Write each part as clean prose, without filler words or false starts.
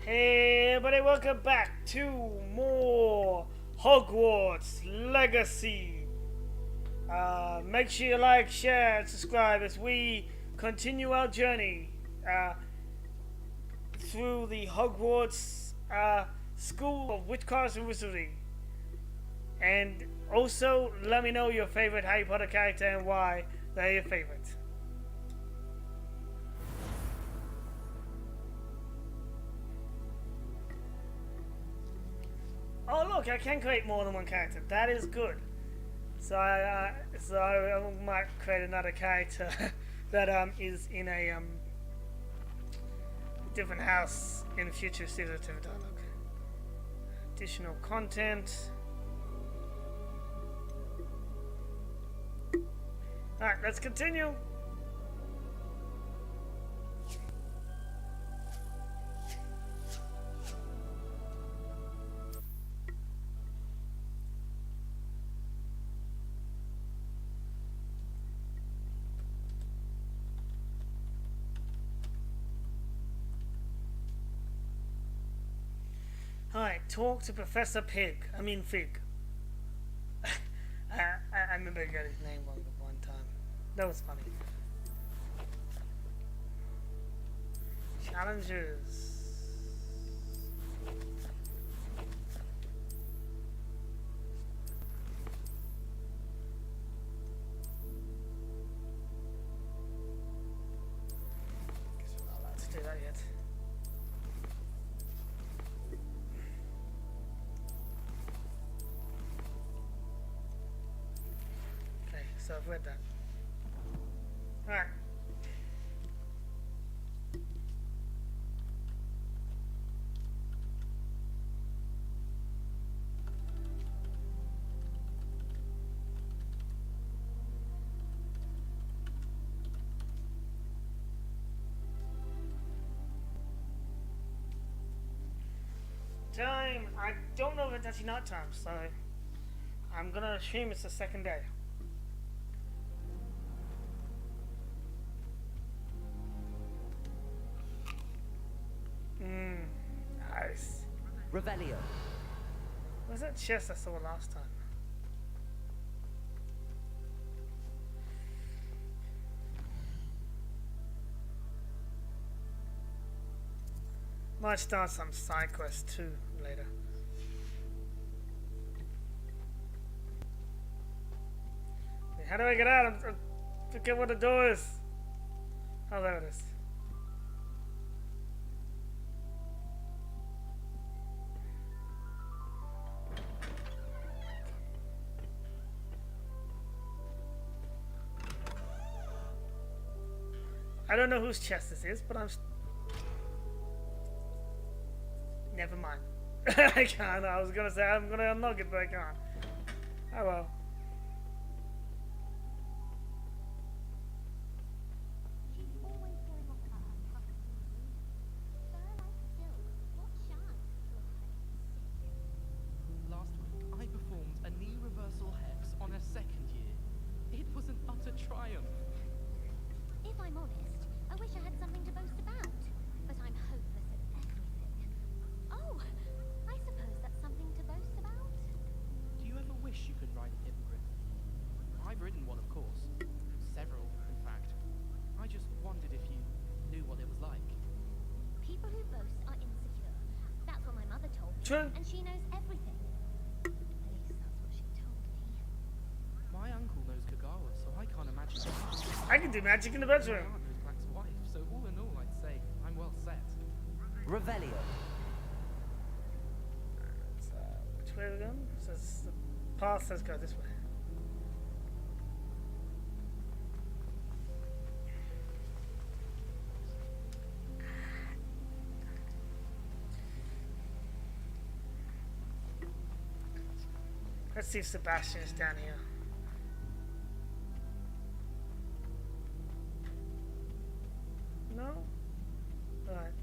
Hey everybody, welcome back to more Hogwarts Legacy. Make sure you like, share, and subscribe as we continue our journey through the Hogwarts School of Witchcraft and Wizardry. And also, let me know your favorite Harry Potter character and why they're your favorite. Oh look, I can create more than one character. That is good. So I might create another character that is in a different house in the future. Season of dialogue. Additional content. All right, let's continue. Alright, talk to Professor Fig. I remember I got his name wrong one time. That was funny. Challenges. Guess we're not allowed to do that yet. So I've read that. Alright. Time. I don't know if it's actually night time, so I'm gonna assume it's the second day. Nice. Revelio. Where's that chest I saw last time? Might start some side quest too later. How do I get out? I forget what the door is. Oh, there it is. I don't know whose chest this is, but never mind. I can't. I was gonna say I'm gonna unlock it, but I can't. Oh well. Last week, I performed a knee reversal hex on a second year. It was an utter triumph. If I'm honest, I wish I had something to boast about, but I'm hopeless at everything. Oh, I suppose that's something to boast about. Do you ever wish you could ride a hippogriff? I've ridden one, of course. Several, in fact. I just wondered if you knew what it was like. People who boast are insecure. That's what my mother told me. True. And she knows everything. At least that's what she told me. My uncle knows Kagawa, so I can't imagine. I can do magic in the bedroom. My aunt knows Black's wife, so all in all, I'd say I'm well set. Revelio. Which way are we going? Says the path says go this way. Let's see if Sabastian is down here. No? Alright.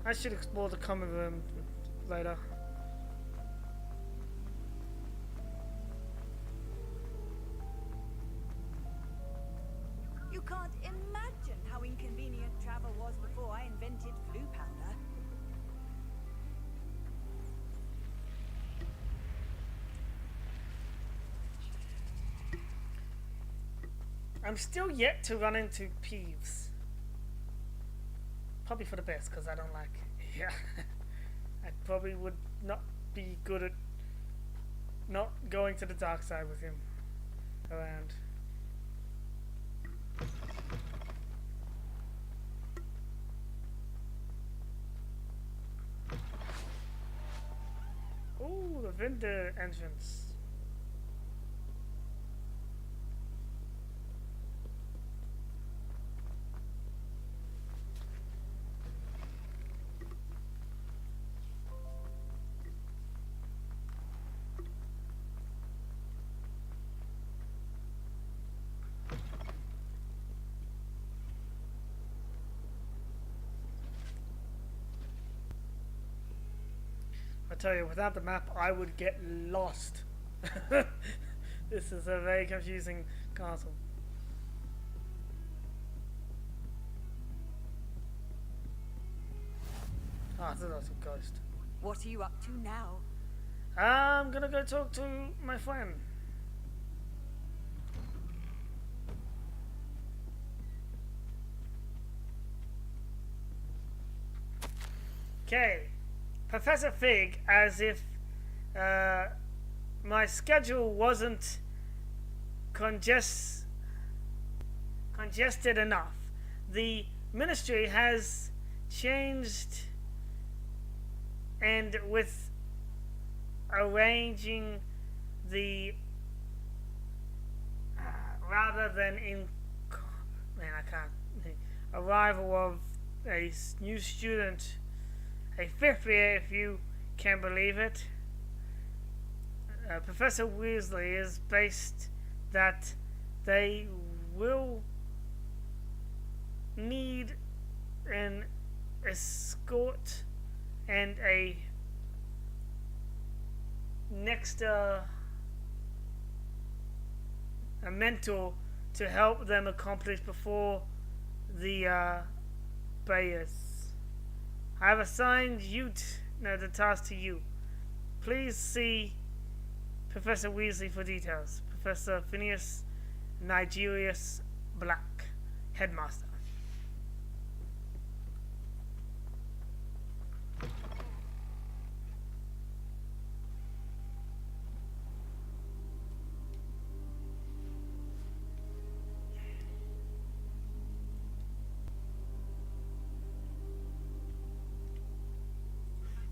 I should explore the common room later. You can't imagine how inconvenient travel was before I invented flu powder. I'm still yet to run into Peeves. Probably for the best, because I don't like... Yeah. I probably would not be good at not going to the dark side with him around. Ooh, the vendor entrance. I tell you, without the map, I would get lost. This is a very confusing castle. Ah, I thought that was a ghost. What are you up to now? I'm gonna go talk to my friend. Okay. Professor Fig, as if my schedule wasn't congested enough. The ministry has changed, and with arranging the rather than in arrival of a new student, a fifth year, if you can believe it. Professor Weasley is based that they will need an escort and a a mentor to help them accomplish before the Bayers. I have assigned the task to you. Please see Professor Weasley for details. Professor Phineas Nigerius Black, Headmaster.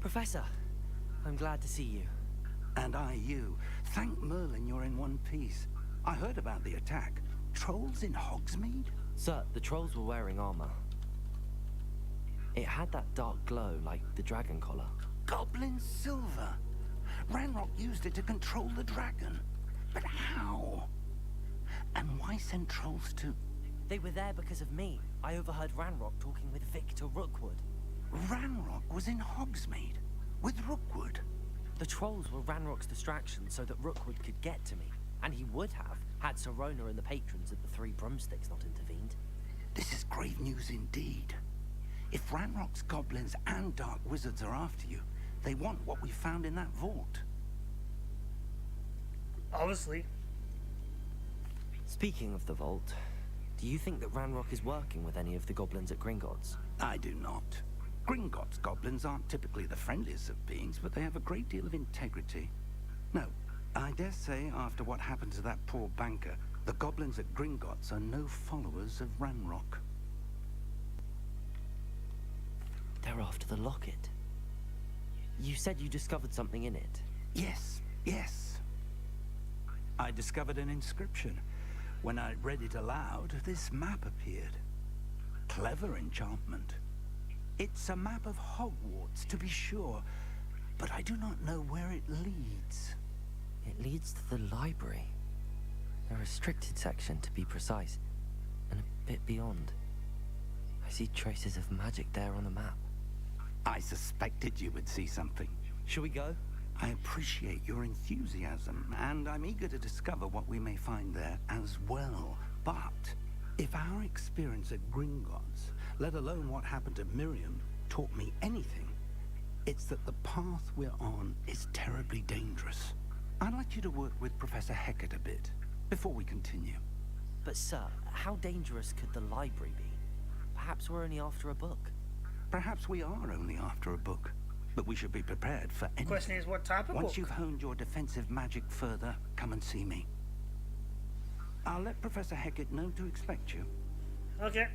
Professor, I'm glad to see you. And I you. Thank Merlin you're in one piece. I heard about the attack. Trolls in Hogsmeade? Sir, the trolls were wearing armor. It had that dark glow like the dragon collar. Goblin silver. Ranrock used it to control the dragon. But how? And why send trolls to... They were there because of me. I overheard Ranrock talking with Victor Rookwood. Ranrock was in Hogsmeade with Rookwood. The trolls were Ranrock's distraction so that Rookwood could get to me. And he would have, had Serona and the patrons at the Three Broomsticks not intervened. This is grave news indeed. If Ranrock's goblins and dark wizards are after you, they want what we found in that vault. Obviously. Speaking of the vault, do you think that Ranrock is working with any of the goblins at Gringotts? I do not. Gringotts goblins aren't typically the friendliest of beings, but they have a great deal of integrity. No, I dare say after what happened to that poor banker, the goblins at Gringotts are no followers of Ranrock. They're after the locket. You said you discovered something in it. Yes. I discovered an inscription. When I read it aloud, this map appeared. Clever enchantment. It's a map of Hogwarts, to be sure, but I do not know where it leads. It leads to the library. A restricted section, to be precise, and a bit beyond. I see traces of magic there on the map. I suspected you would see something. Shall we go? I appreciate your enthusiasm, and I'm eager to discover what we may find there as well. But if our experience at Gringotts let alone what happened to Miriam, taught me anything, it's that the path we're on is terribly dangerous. I'd like you to work with Professor Hecat a bit before we continue. But sir, how dangerous could the library be? Perhaps we're only after a book. Perhaps we are only after a book, but we should be prepared for anything. Question is, what type of Once book? you've honed your defensive magic further, come and see me. I'll let Professor Hecat know to expect you. Okay.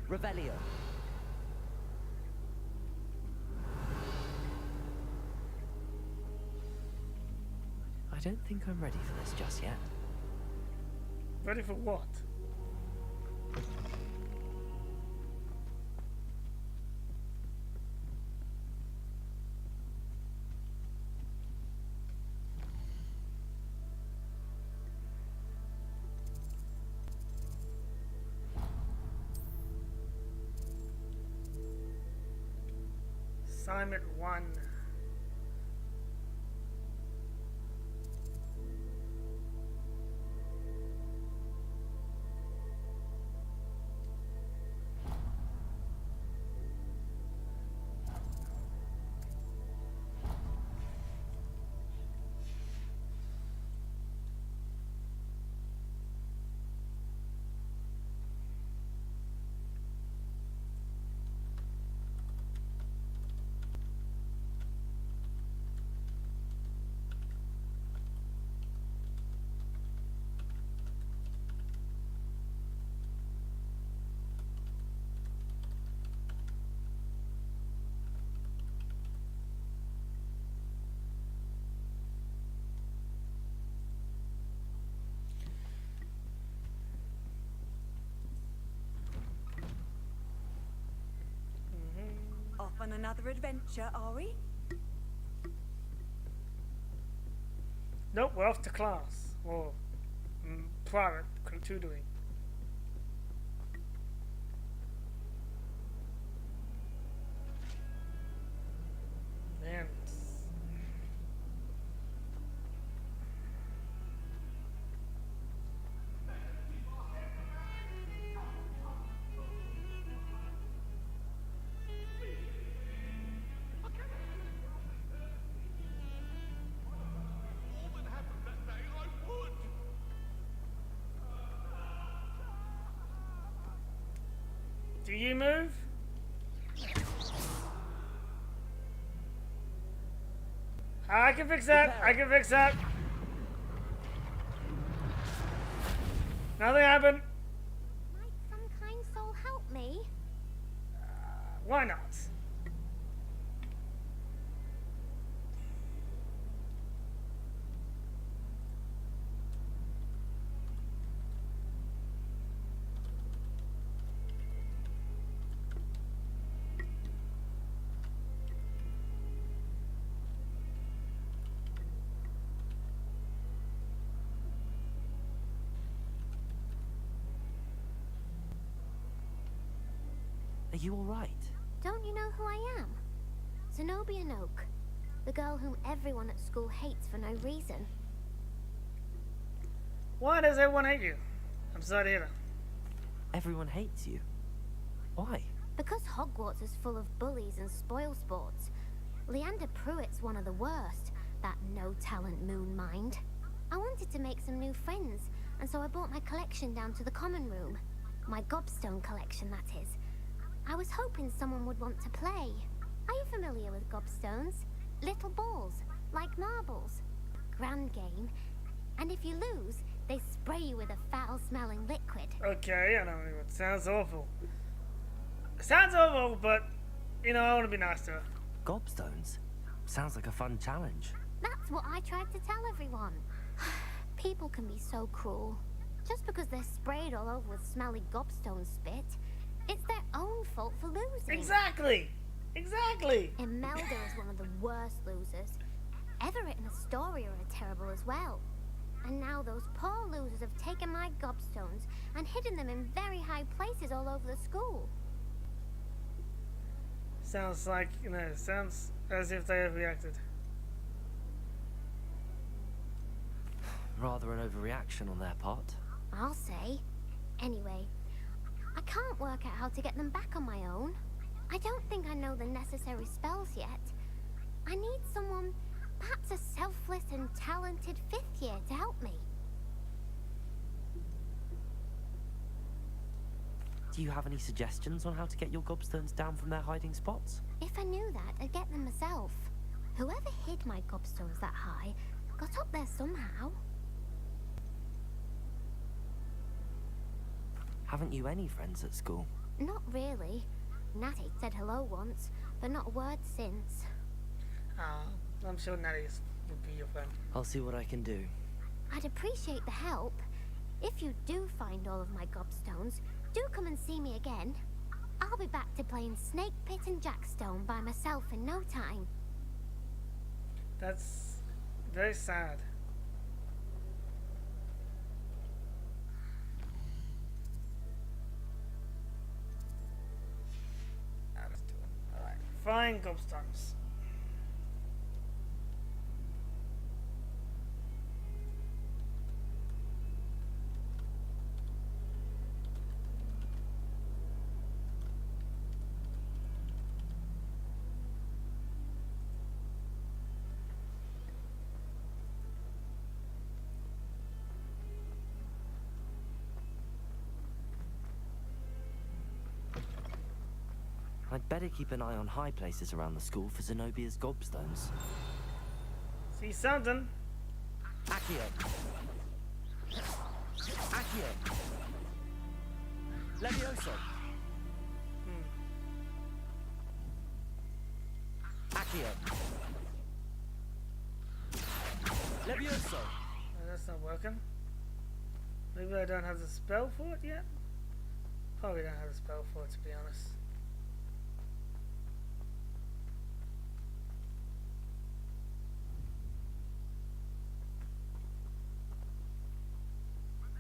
Revelio. I don't think I'm ready for this just yet. Ready for what? Assignment 1. Off on another adventure, are we? Nope, we're off to class. Or private tutoring. Man. Do you move? I can fix that. I can fix that. Nothing happened. Might some kind soul help me? Why not? Are you alright? Don't you know who I am? Zenobia Noke. The girl whom everyone at school hates for no reason. Why does everyone hate you? I'm sorry to hear that. Everyone hates you. Why? Because Hogwarts is full of bullies and spoil sports. Leander Prewett's one of the worst, that no-talent moon mind. I wanted to make some new friends, and so I brought my collection down to the common room. My Gobstone collection, that is. I was hoping someone would want to play. Are you familiar with Gobstones? Little balls, like marbles. Grand game. And if you lose, they spray you with a foul-smelling liquid. Okay, I don't even. Sounds awful. Sounds awful, but you know, I want to be nice to her. Gobstones? Sounds like a fun challenge. That's what I tried to tell everyone. People can be so cruel. Just because they're sprayed all over with smelly Gobstone spit, it's their own fault for losing. Exactly! Exactly! Imelda is one of the worst losers. Everett and Astoria are terrible as well. And now those poor losers have taken my Gobstones and hidden them in very high places all over the school. Sounds like, sounds as if they have reacted. Rather an overreaction on their part. I'll say. Anyway, I can't work out how to get them back on my own. I don't think I know the necessary spells yet. I need someone, perhaps a selfless and talented 5th year to help me. Do you have any suggestions on how to get your Gobstones down from their hiding spots? If I knew that, I'd get them myself. Whoever hid my Gobstones that high got up there somehow. Haven't you any friends at school? Not really. Natty said hello once, but not a word since. I'm sure Natty would be your friend. I'll see what I can do. I'd appreciate the help. If you do find all of my Gobstones, do come and see me again. I'll be back to playing Snake Pit and Jackstone by myself in no time. That's very sad. Let's do it. Alright. Find Gobstones. I'd better keep an eye on high places around the school for Zenobia's Gobstones. See something? Accio! Accio! Levioso! Accio! Levioso! Oh, that's not working. Maybe I don't have the spell for it yet? Probably don't have the spell for it, to be honest.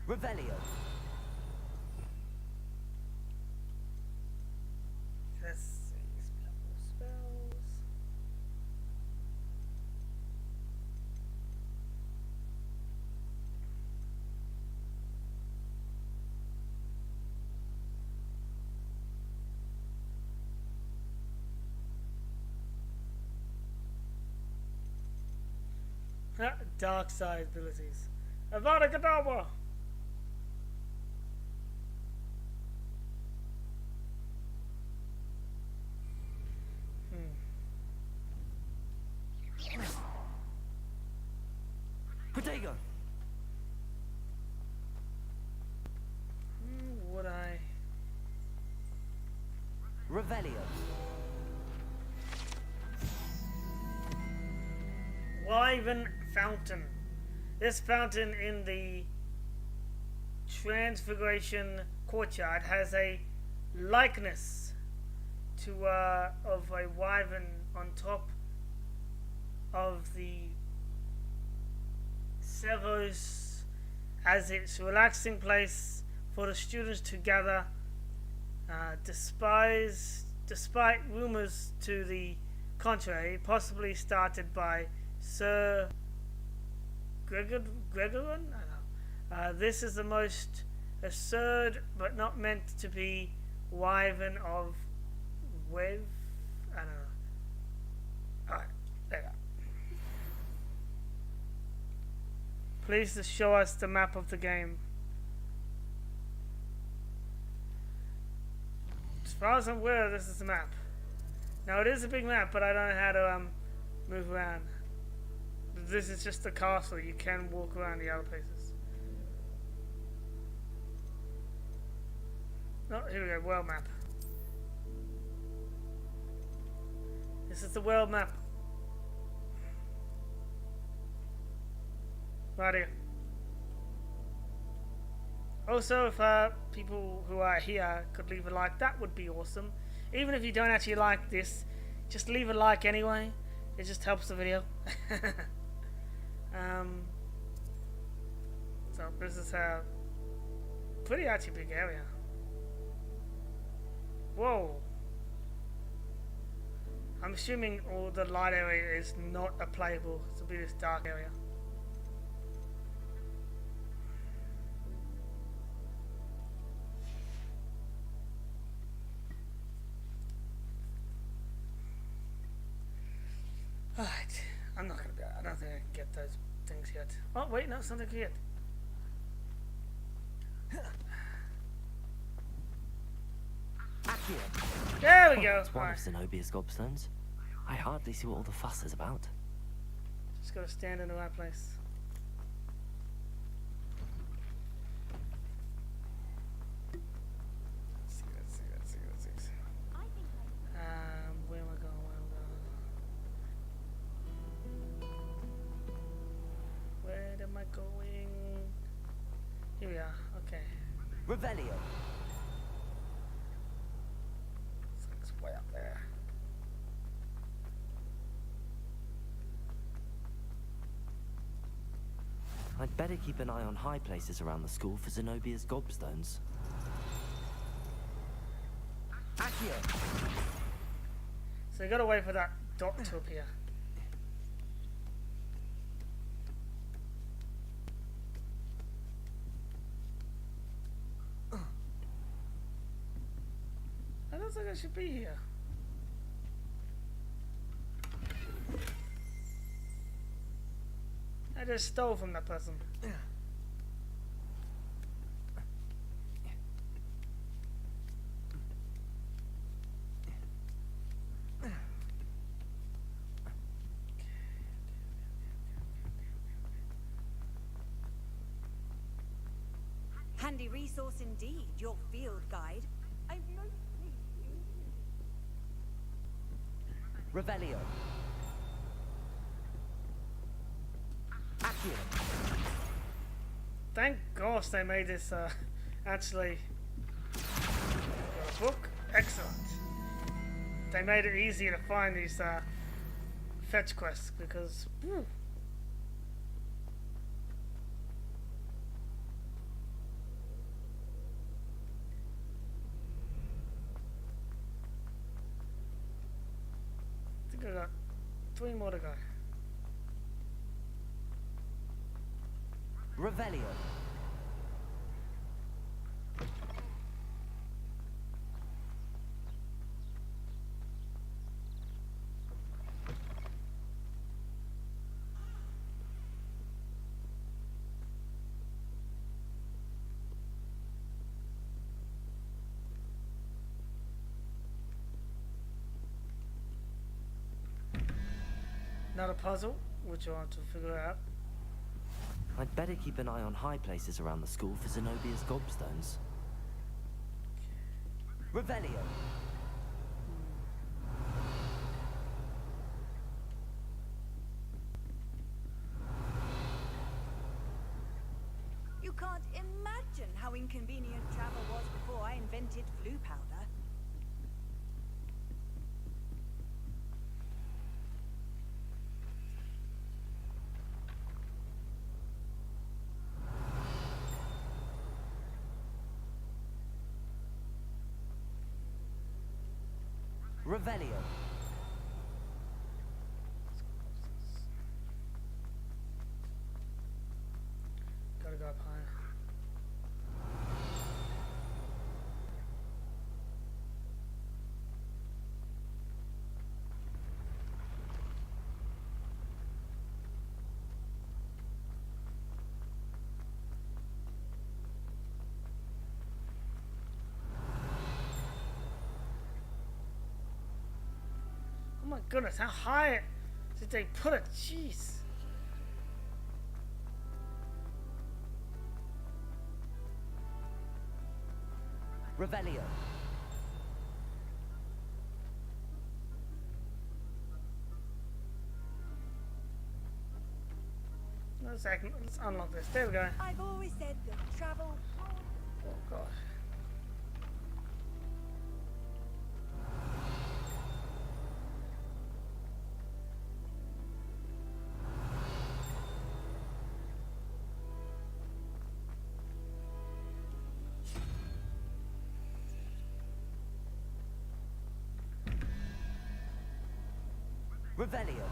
Revelio. Let's see. Spells. Dark side abilities. Avada Kedavra! Protego! Would I? Revelio. Wyvern Fountain. This fountain in the Transfiguration Courtyard has a likeness to of a wyvern on top of the Seros as its relaxing place for the students to gather, despite rumors to the contrary, possibly started by Sir Gregorin? I don't know. This is the most absurd but not meant to be wyvern of Wev. I don't know. Alright, there you go. Please just show us the map of the game. As far as I'm aware, this is the map. Now it is a big map, but I don't know how to move around. This is just the castle. You can walk around the other places. Oh, here we go. World map. This is the world map. Right here. Also, if people who are here could leave a like, that would be awesome. Even if you don't actually like this, just leave a like anyway. It just helps the video. So this is a pretty actually big area. Whoa. I'm assuming all the light area is not a playable. It'll be this dark area. Alright, I'm not gonna be. I don't think I can get those things yet. Oh wait, no, something yet. There we go. It's one Alright, of Zenobia's Gobstones. I hardly see what all the fuss is about. just gotta stand in the right place. Let's see. Where am I going? Where am I going? Here we are. Okay. Revelio. It's way up there. I'd better keep an eye on high places around the school for Zenobia's Gobstones. Accio. So you gotta wait for that dot to appear. I don't think I should be here. I just stole from that person. Handy resource indeed, your field guide. I've no Revelio. Accio. Thank gosh they made this actually a book. Excellent. They made it easier to find these fetch quests because whew. I think I got 3 more to go. Revelio. Another puzzle, which I want to figure out. I'd better keep an eye on high places around the school for Zenobia's Gobstones. Revelio. You can't imagine how inconvenient travel was before I invented flu powder. Revelio. Gotta go up higher. Oh my goodness, how high did they put it? Jeez. Revelio. Let's unlock this. There we go. I've always said that travel. Oh gosh. Revelio.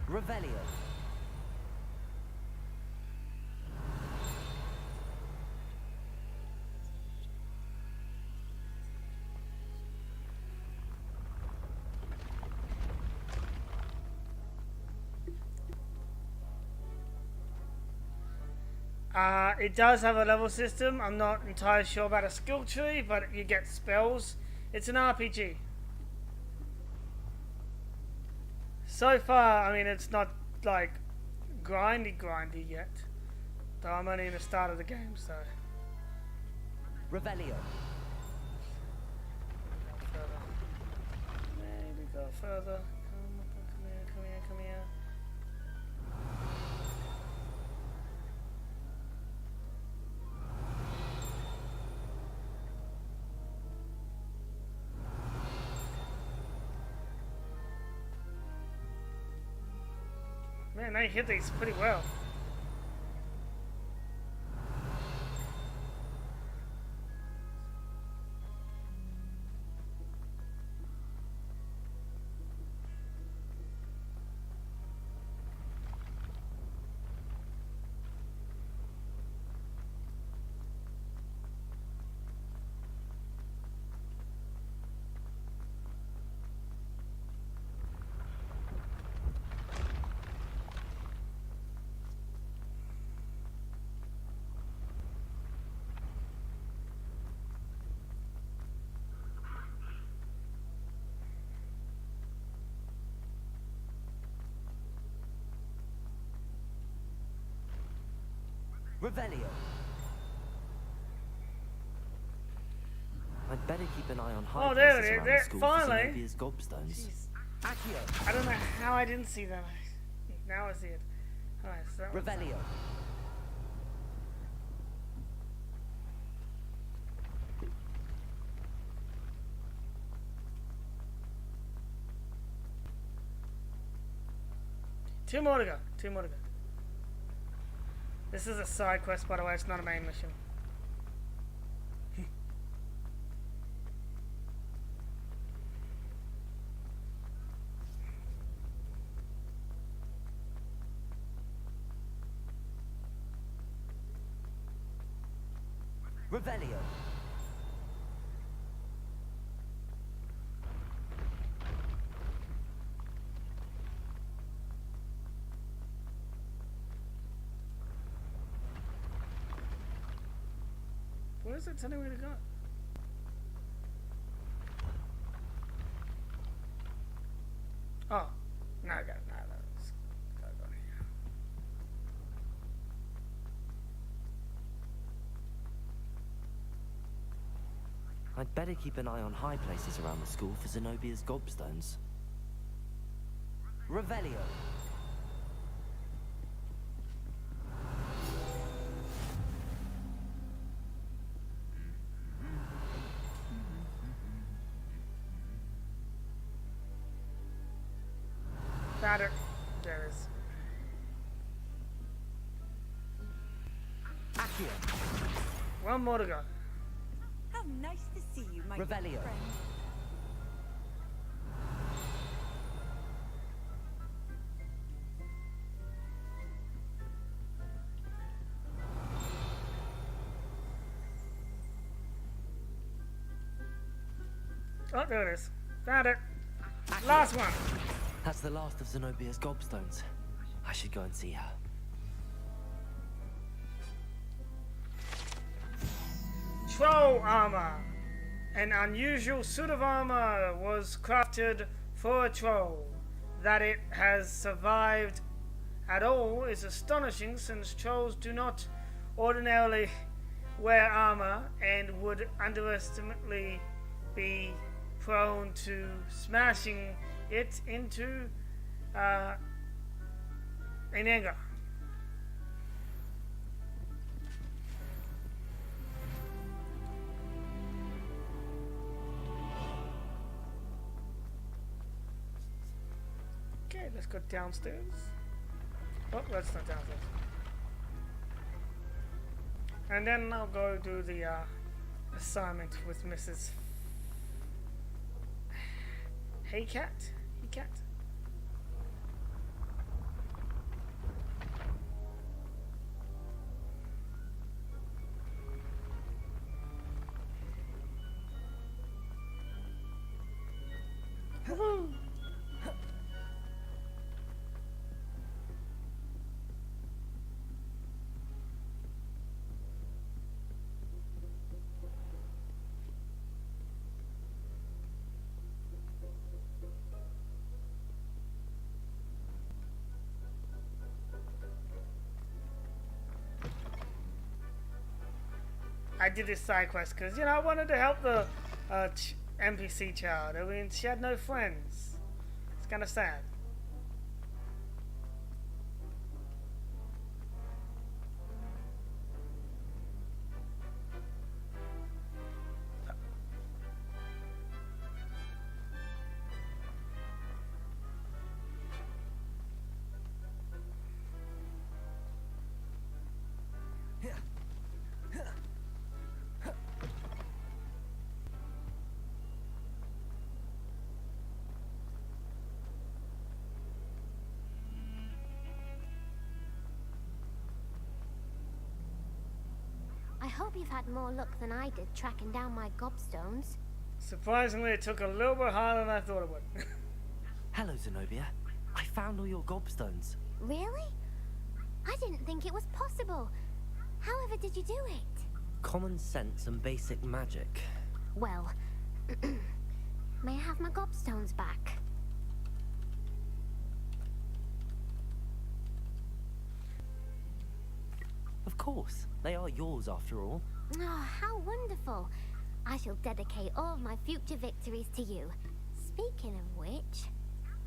Revelio. It does have a level system. I'm not entirely sure about a skill tree, but you get spells. It's an RPG. So far, I mean, it's not like grindy yet. Though I'm only in the start of the game, so. Revelio. Maybe go further. Come here. Man, they hit these pretty well. Revelio. I'd better keep an eye on high there places it is. around There, the school finally. for Zenobia's Gobstones. Jeez. Accio. I don't know how I didn't see that. Now I see it. Alright, so that one's Revelio. Two more to go. This is a side quest, by the way. It's not a main mission. Revelio. Where is it telling me to go? Oh, no, I got it. No, let's go here. I'd better keep an eye on high places around the school for Zenobia's Gobstones. Revelio. Found it. There it is. Accio. One more to go. How nice to see you, my good Revelio. friend. Oh, there it is. Found it. Last one. That's the last of Zenobia's Gobstones. I should go and see her. Troll armor. An unusual suit of armor was crafted for a troll. That it has survived at all is astonishing, since trolls do not ordinarily wear armor and would underestimate be prone to smashing it into in anger. Okay, let's go downstairs. Oh, that's not downstairs. And then I'll go do the assignment with Mrs. Hecat? Hecat? Woohoo! I did this side quest because, you know, I wanted to help the NPC child. I mean, she had no friends. It's kind of sad. I hope you've had more luck than I did tracking down my gobstones. Surprisingly, it took a little bit harder than I thought it would. Hello, Zenobia. I found all your gobstones. Really? I didn't think it was possible. However did you do it? Common sense and basic magic. Well, may I have my gobstones back? Of course. They are yours after all. Oh, how wonderful. I shall dedicate all of my future victories to you. Speaking of which,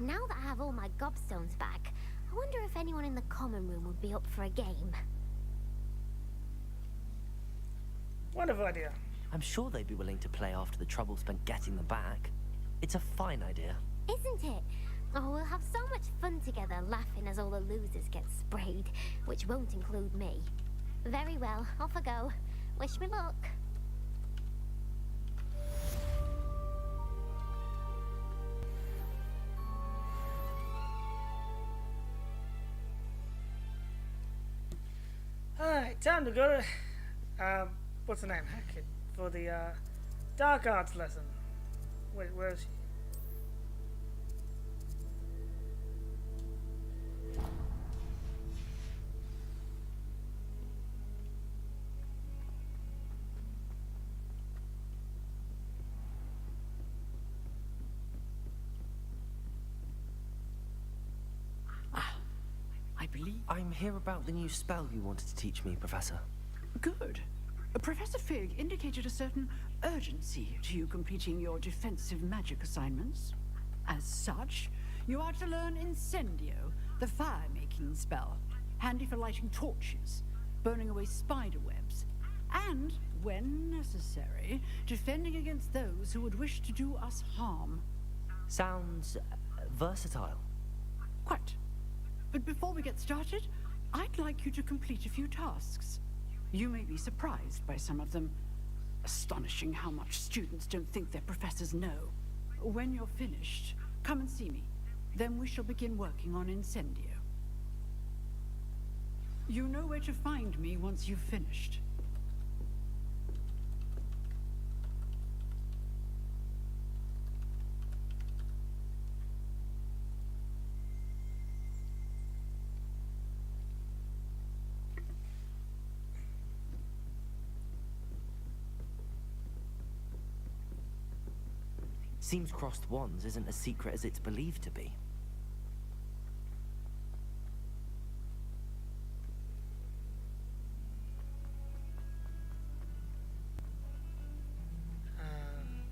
now that I have all my gobstones back, I wonder if anyone in the common room would be up for a game. Wonderful idea. I'm sure they'd be willing to play after the trouble spent getting them back. It's a fine idea. Isn't it? Oh, we'll have so much fun together laughing as all the losers get sprayed, which won't include me. Very well, off I go. Wish me luck. Alright, time to go to, what's the name? Hecat, for the, dark arts lesson. Wait, where is she? I believe. I'm here about the new spell you wanted to teach me, Professor. Good. Professor Fig indicated a certain urgency to you completing your defensive magic assignments. As such, you are to learn Incendio, the fire-making spell, handy for lighting torches, burning away spider webs, and, when necessary, defending against those who would wish to do us harm. Sounds versatile. Quite. But before we get started, I'd like you to complete a few tasks. You may be surprised by some of them. Astonishing how much students don't think their professors know. When you're finished, come and see me. Then we shall begin working on Incendio. You know where to find me once you've finished. Seems crossed wands isn't as secret as it's believed to be.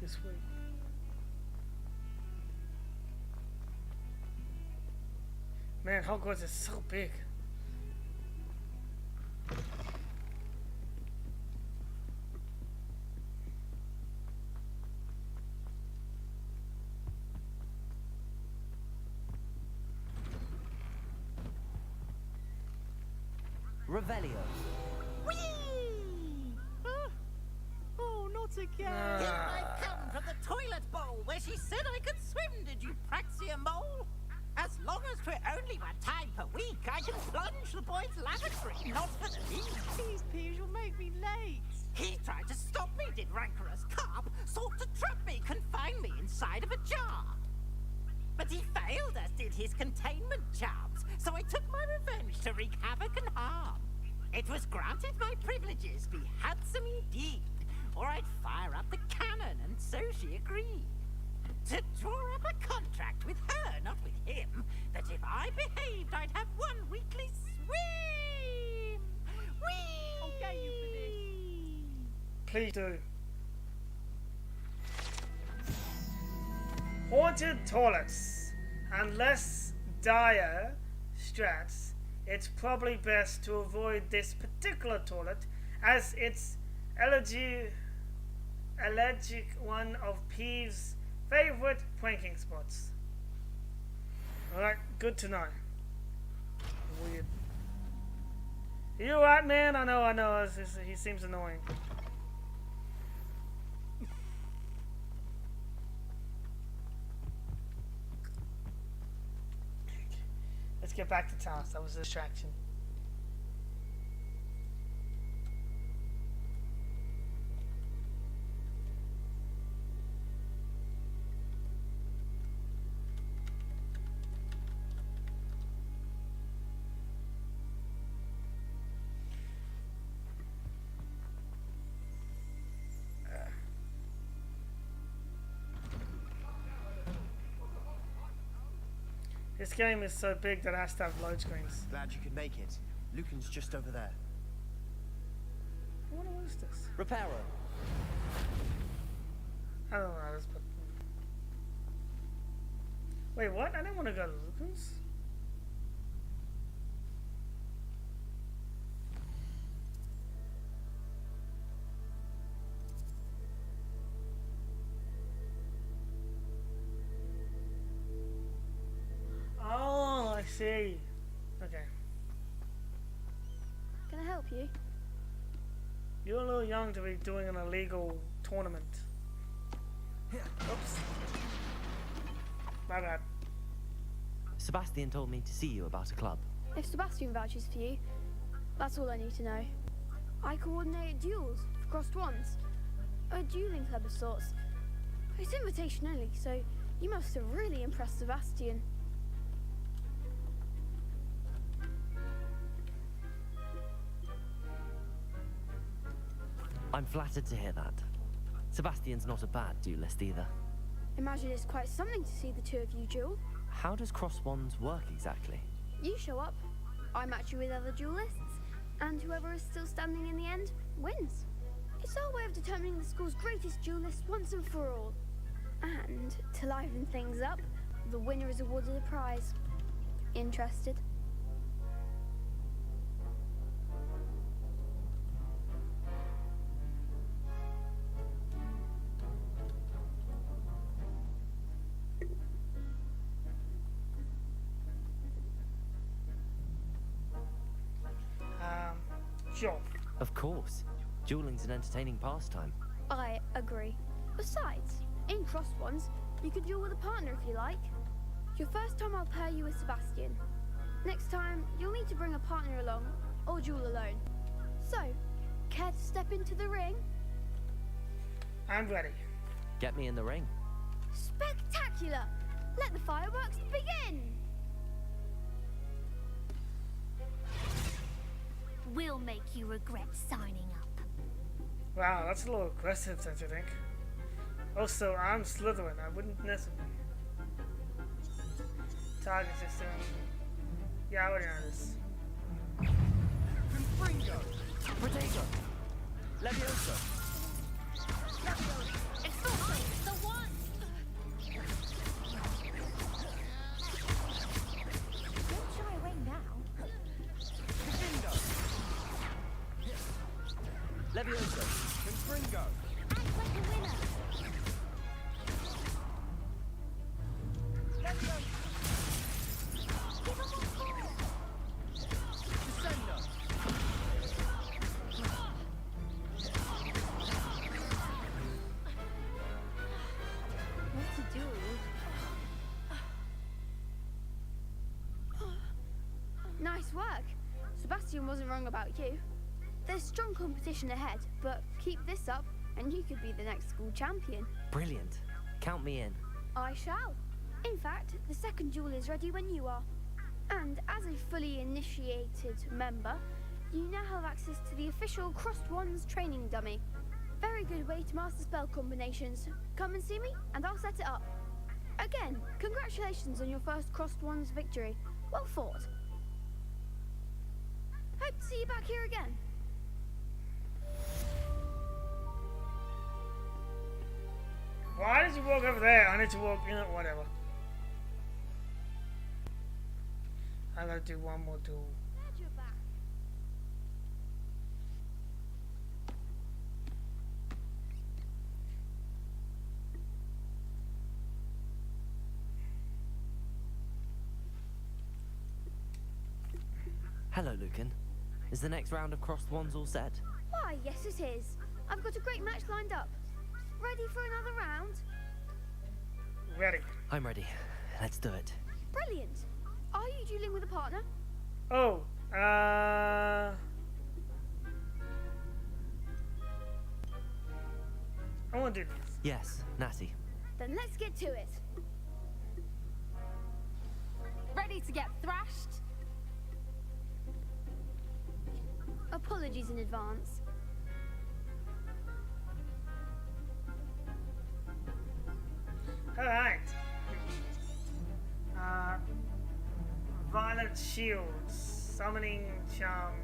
This way. Man, Hogwarts is so big. Revelio. Whee! Oh, not again. Here I come from the toilet bowl where she said I could swim, did you praxia mole? As long as 'twere only one time per week, I can plunge the boy's lavatory, not for the league. Please, Peeves, you'll make me late. He tried to stop me, did rancorous carp, sought to trap me, confine me inside of a jar. But he failed, as did his containment charms, so I took my revenge to wreak havoc and harm. It was granted my privileges be handsome indeed, or I'd fire up the cannon, and so she agreed. To draw up a contract with her, not with him, that if I behaved, I'd have one weekly swim! Whee! I'll get you for this. Please do. Haunted toilets. Unless dire strats, it's probably best to avoid this particular toilet, as it's allergic one of Peeves' favorite pranking spots. Alright, good to know. Weird. You alright, man? I know. He seems annoying. Let's get back to task. That was a distraction. This game is so big that it has to have load screens. Glad you could make it. Lucan's just over there. What is this? Reparo. I don't know how this, but... Wait, what? I didn't want to go to Lucan's. Oh, I see. Okay. Can I help you? You're a little young to be doing an illegal tournament. Oops. My bad. Sabastian told me to see you about a club. If Sebastian vouches for you, that's all I need to know. I coordinate duels for crossed ones. A dueling club of sorts. It's invitation only, so you must have really impressed Sebastian. I'm flattered to hear that. Sebastian's not a bad duelist either. Imagine it's quite something to see the two of you duel. How does cross wands work exactly? You show up, I match you with other duelists, and whoever is still standing in the end wins. It's our way of determining the school's greatest duelist once and for all. And to liven things up, the winner is awarded a prize. Interested? Sure. Of course. Dueling's an entertaining pastime. I agree. Besides, in crossed ones, you could duel with a partner if you like. Your first time I'll pair you with Sebastian. Next time, you'll need to bring a partner along, or duel alone. So, care to step into the ring? I'm ready. Get me in the ring. Spectacular! Let the fireworks begin! We'll make you regret signing up. Wow, that's a little aggressive, don't you think? Also, I'm Slytherin. I wouldn't mess with me. Target system. Yeah, I already know this. Confringo. Potato. Leviosa. Expulsion! The one! Levioso. Confringo. Act like a winner. Levioso. Give 'em what for. Descendo. What to do? Nice work. Sebastian wasn't wrong about you. There's strong competition ahead, but keep this up and you could be the next school champion. Brilliant. Count me in. I shall. In fact, the second duel is ready when you are. And as a fully initiated member, you now have access to the official Crossed Wands training dummy. Very good way to master spell combinations. Come and see me and I'll set it up. Again, congratulations on your first Crossed Wands victory. Well fought. Hope to see you back here again. Why did you walk over there? I need to walk, you know, whatever. I gotta do one more duel. Glad you're back. Hello, Lucan. Is the next round of Crossed Wands all set? Why, yes it is. I've got a great match lined up. Ready for another round? Ready. I'm ready. Let's do it. Brilliant. Are you dueling with a partner? Oh, I want to do this. Yes, Natty. Then let's get to it. Ready to get thrashed? Apologies in advance. Alright. Violet Shields. Summoning Charm.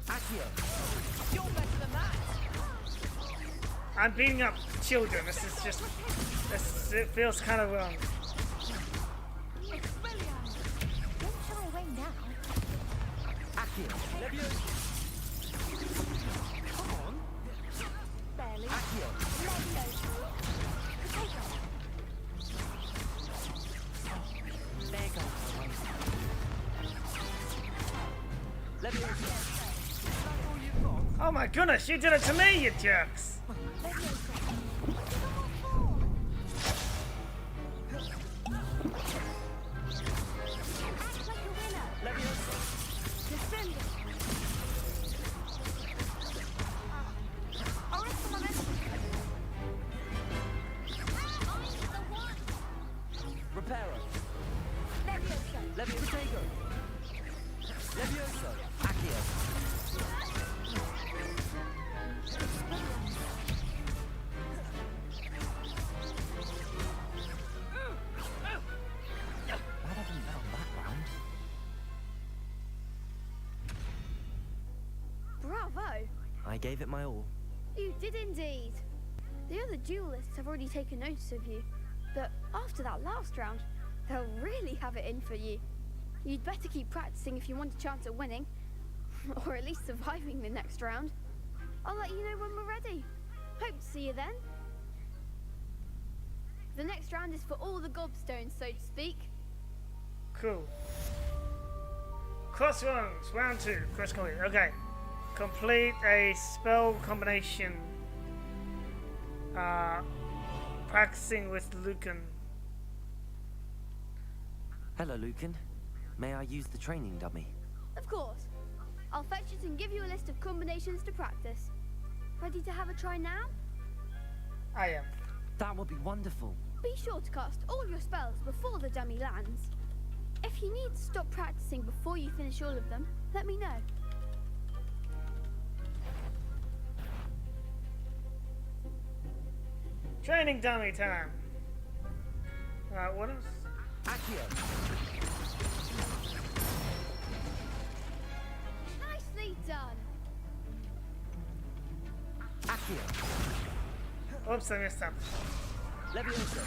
Accio. You're better than that. I'm beating up children. This is just. It feels kind of wrong. Don't shy away now. Accio. Levioso. Come on. Barely. Accio. Mega. Levioso. Is that all you've got? Oh my goodness, you did it to me, you jerks! Levioso. Reparo. Levioso. Levioso. Accio. That hasn't been on that round. Bravo! I gave it my all. You did indeed. The other duelists have already taken notice of you, but after that last round, they'll really have it in for you. You'd better keep practicing if you want a chance at winning, or at least surviving the next round. I'll let you know when we're ready. Hope to see you then. The next round is for all the Gobstones, so to speak. Cool. Crossroads, round 2. Cross complete. Okay. Complete a spell combination. Practicing with Lucan. Hello, Lucan. May I use the training dummy? Of course. I'll fetch it and give you a list of combinations to practice. Ready to have a try now? I am. That would be wonderful. Be sure to cast all your spells before the dummy lands. If you need to stop practicing before you finish all of them, let me know. Training dummy time. What else? Accio. Nicely done. Accio. Oops, I messed up. Levioso.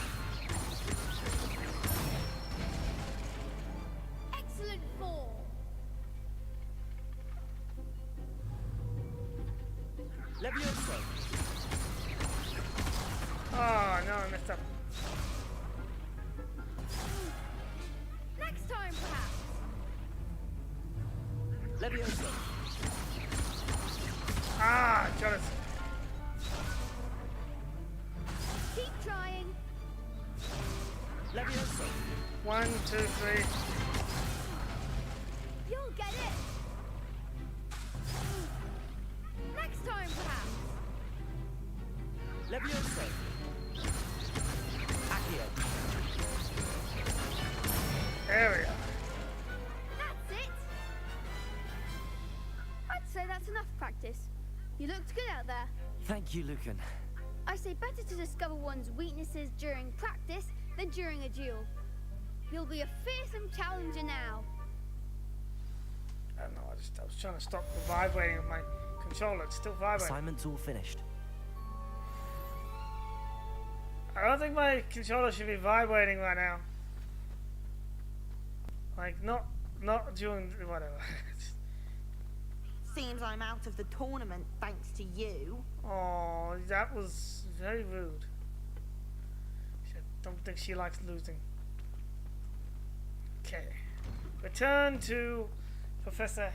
Levioso. Oh no, I messed up. Next time, perhaps. Levioso. Ah, jealous. Keep trying. Levioso. 1, 2, 3. You'll get it. Next time, perhaps. Levioso. Accio. There we are. That's it. I'd say that's enough practice. You looked good out there. Thank you, Lucan. I say better to discover one's weaknesses during practice than during a duel. You'll be a fearsome challenger now. I don't know, I was trying to stop the vibrating of my controller. It's still vibrating. Assignment's all finished. I don't think my controller should be vibrating right now. Like, not during whatever. Seems I'm out of the tournament thanks to you. Oh, that was very rude. I don't think she likes losing. Okay. Return to Professor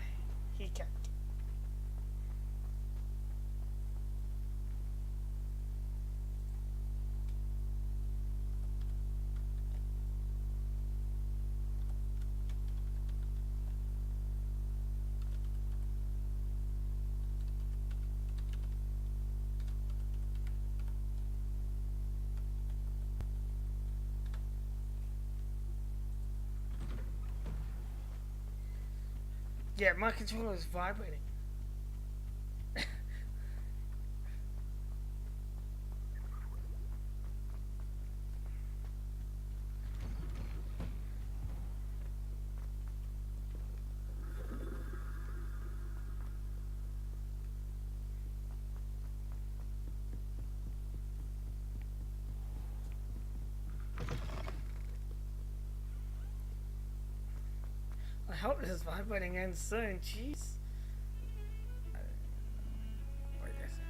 Hecat. Yeah, my controller is vibrating. I hope this vibrating ends soon. Jeez. Wait a second.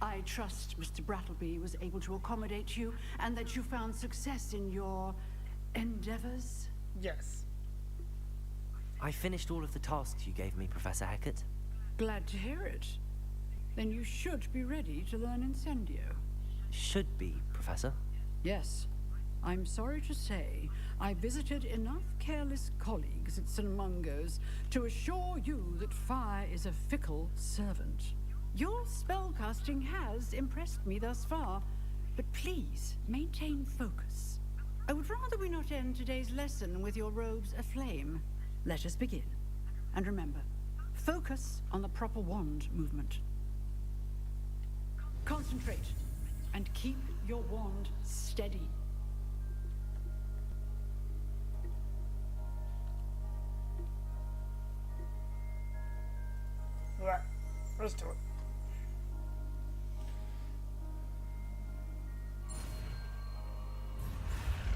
I trust Mr. Brattleby was able to accommodate you and that you found success in your endeavors. Yes. I finished all of the tasks you gave me, Professor Hecat. Glad to hear it. Then you should be ready to learn Incendio. Should be, Professor. Yes. I'm sorry to say, I visited enough careless colleagues at St. Mungo's to assure you that fire is a fickle servant. Your spellcasting has impressed me thus far, but please maintain focus. I would rather we not end today's lesson with your robes aflame. Let us begin. And remember, focus on the proper wand movement. Concentrate and keep your wand steady. Right, let's do it.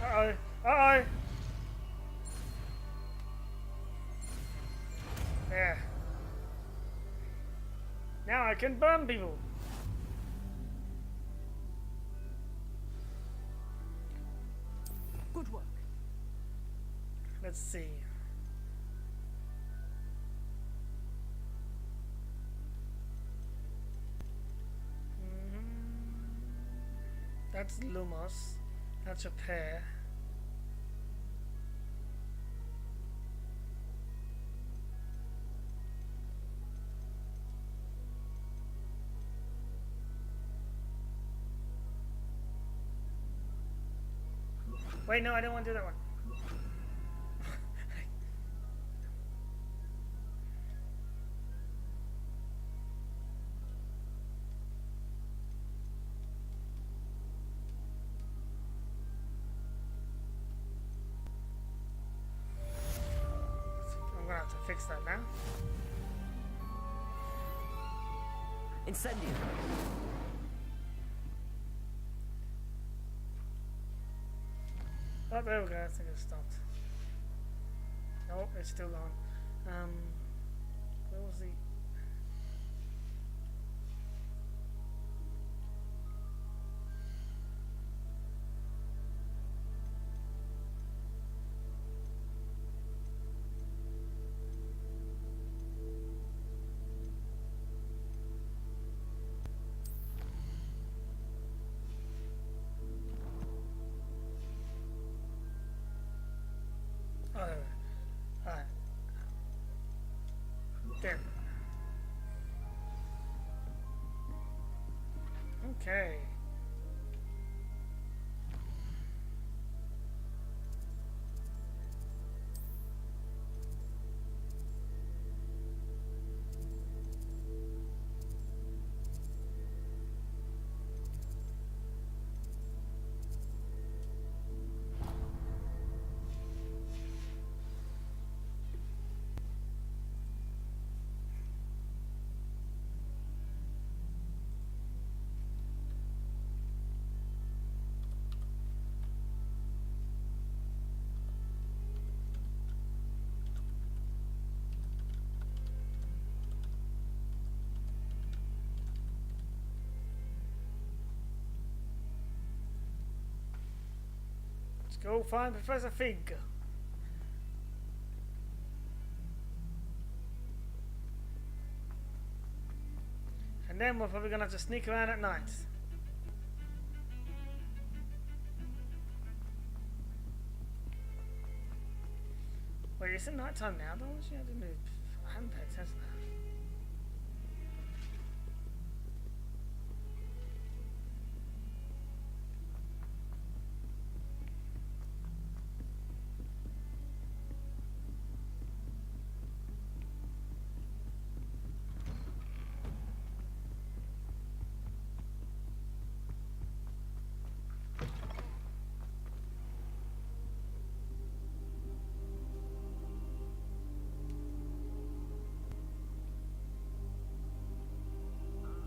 Uh-oh, uh-oh. There. Now I can burn people. Good work. Let's see. That's Lumos. That's a pair. Wait, no, I don't want to do that one. I'm gonna have to fix that now. Incendio! Oh, there we go. I think it stopped. Nope, it's still on. Where was the... Oh, there we go. Alright. There. Okay. Let's go find Professor Fig. And then we're probably gonna have to sneak around at night. Wait, is it night time now though? I haven't paid attention to that.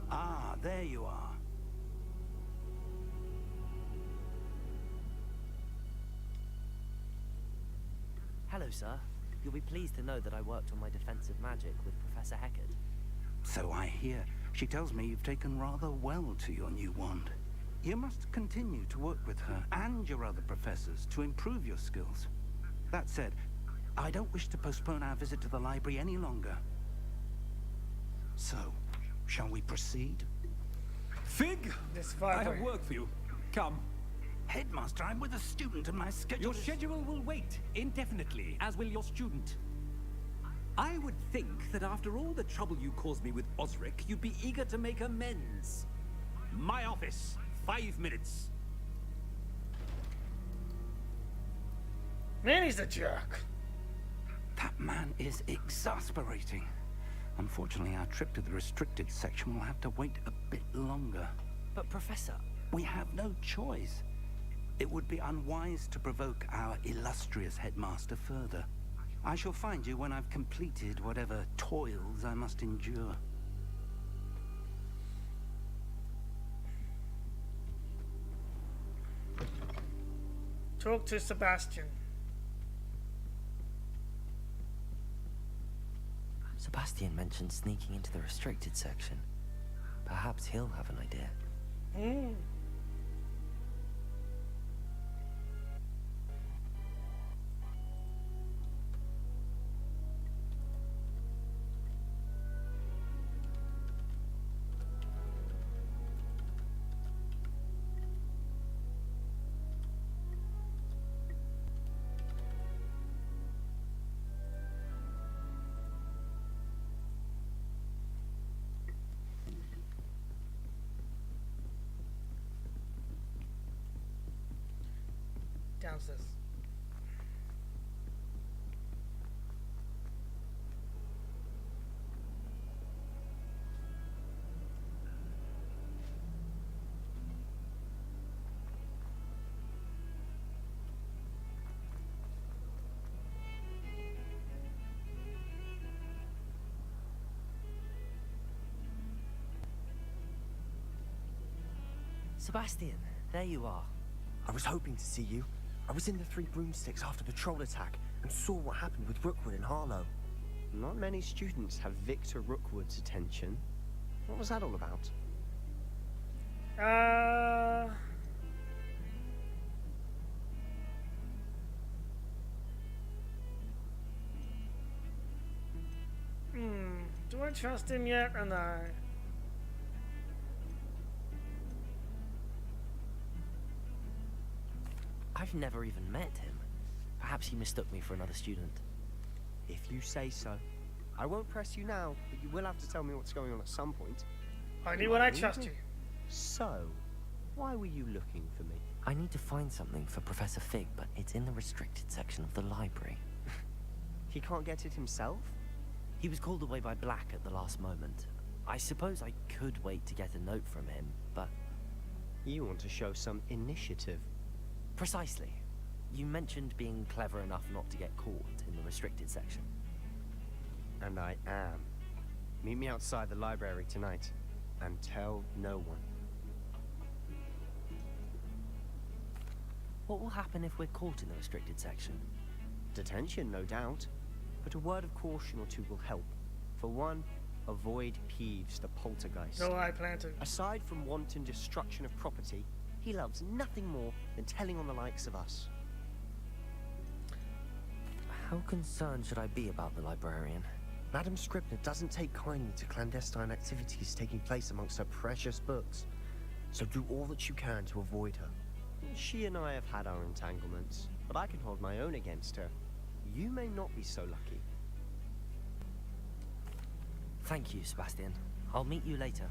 Ah, there you are. Hello, sir. You'll be pleased to know that I worked on my defensive magic with Professor Hecat. So I hear. She tells me you've taken rather well to your new wand. You must continue to work with her and your other professors to improve your skills. That said, I don't wish to postpone our visit to the library any longer. So, shall we proceed? Fig! I have work for you. Come. Headmaster, I'm with a student and my schedule Your schedule will wait indefinitely, as will your student. I would think that after all the trouble you caused me with Osric, you'd be eager to make amends. My office, 5 minutes. Man, he's a jerk. That man is exasperating. Unfortunately, our trip to the restricted section will have to wait a bit longer. But Professor... We have no choice. It would be unwise to provoke our illustrious headmaster further. I shall find you when I've completed whatever toils I must endure. Talk to Sebastian. Sabastian mentioned sneaking into the restricted section. Perhaps he'll have an idea. Downstairs. Sebastian, there you are. I was hoping to see you. I was in the Three Broomsticks after the troll attack and saw what happened with Rookwood and Harlow. Not many students have Victor Rookwood's attention. What was that all about? Do I trust him yet or no? I've never even met him. Perhaps he mistook me for another student. If you say so. I won't press you now, but you will have to tell me what's going on at some point. Only when I trust you. So, why were you looking for me? I need to find something for Professor Fig, but it's in the restricted section of the library. He can't get it himself? He was called away by Black at the last moment. I suppose I could wait to get a note from him, but... You want to show some initiative. Precisely. You mentioned being clever enough not to get caught in the restricted section. And I am. Meet me outside the library tonight, and tell no one. What will happen if we're caught in the restricted section? Detention, no doubt. But a word of caution or two will help. For one, avoid Peeves, the poltergeist. No, I plan to. Aside from wanton destruction of property, he loves nothing more than telling on the likes of us. How concerned should I be about the librarian? Madam Scribner doesn't take kindly to clandestine activities taking place amongst her precious books, so do all that you can to avoid her. She and I have had our entanglements, but I can hold my own against her. You may not be so lucky. Thank you, Sebastian. I'll meet you later.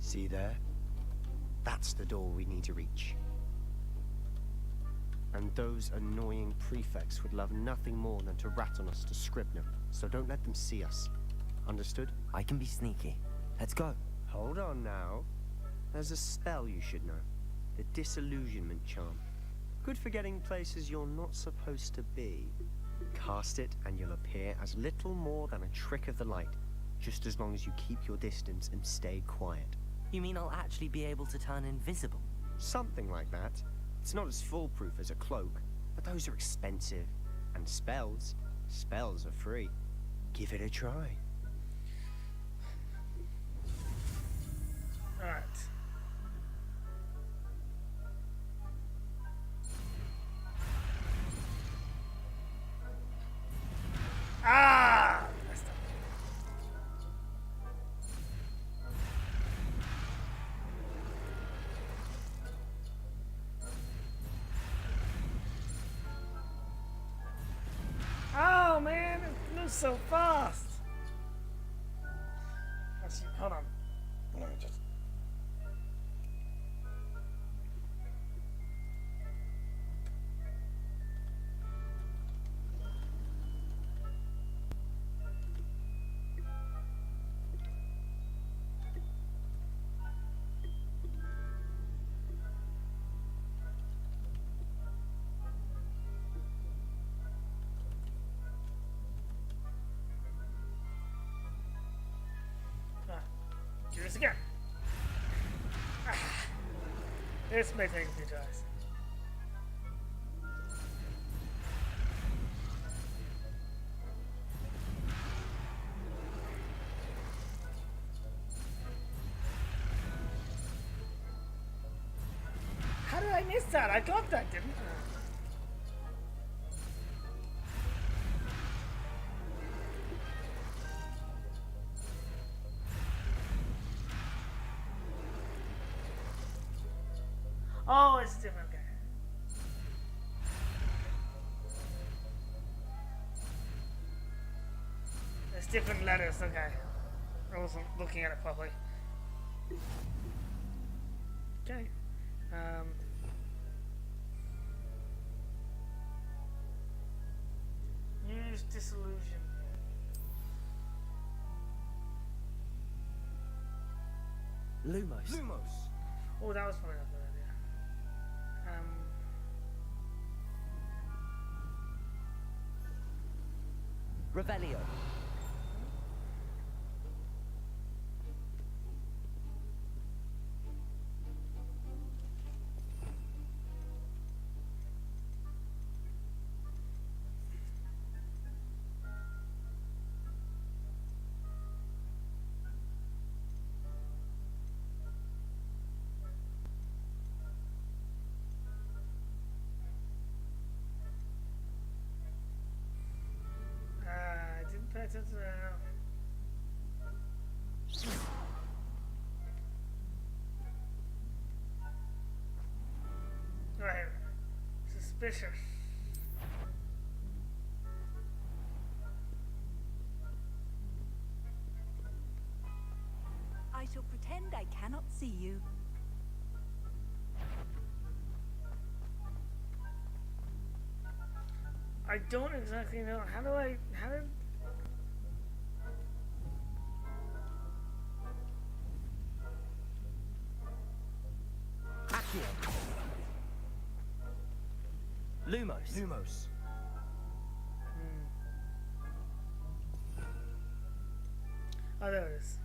See there? That's the door we need to reach. And those annoying prefects would love nothing more than to rat on us to Scribner, so don't let them see us. Understood? I can be sneaky. Let's go. Hold on now. There's a spell you should know. The Disillusionment charm. Good for getting places you're not supposed to be. Cast it and you'll appear as little more than a trick of the light, just as long as you keep your distance and stay quiet. You mean I'll actually be able to turn invisible? Something like that. It's not as foolproof as a cloak, but those are expensive. And spells are free. Give it a try. Alright. Ah! Oh man, it moves so fast. Actually, hold on. Let me just. Do this again. This may take a few tries. How did I miss that? I got that, didn't I? Oh, it's different. Okay. It's different letters. Okay. I wasn't looking at it properly. Okay. Use Disillusionment. Lumos. Oh, that was probably not a good idea. Revelio. I didn't pay attention to that. Right. Suspicious. I shall pretend I cannot see you. I don't exactly know. How did... Athenaem. Lumos. Oh, there it is.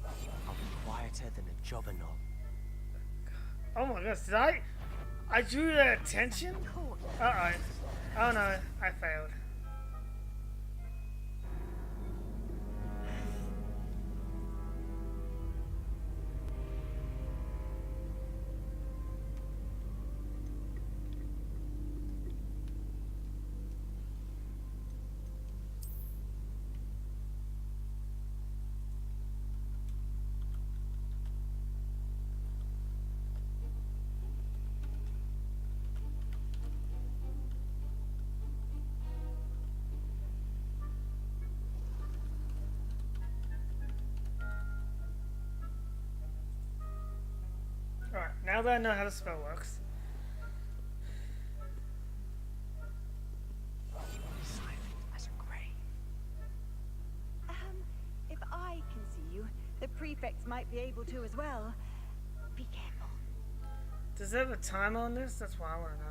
I'll be quieter than a jobberknoll. Oh my gosh, did I drew their attention? Uh-oh. Oh no, I failed. Alright, now that I know how the spell works. Silent as a grave. If I can see you, the prefects might be able to as well. Be careful. Does it have a timer on this? That's what I want to know.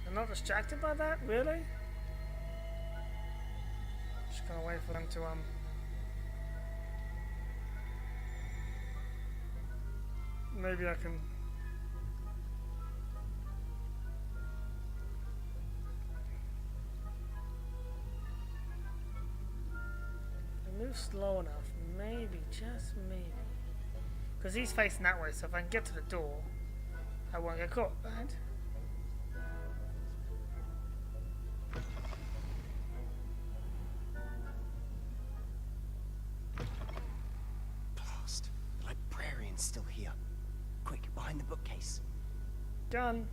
I'm not distracted by that, really? Just gonna wait for them to maybe I can move slow enough, maybe, just maybe. Because he's facing that way, so if I can get to the door, I won't get caught, right? Blast. The librarian's still here. Quick, behind the bookcase. Done.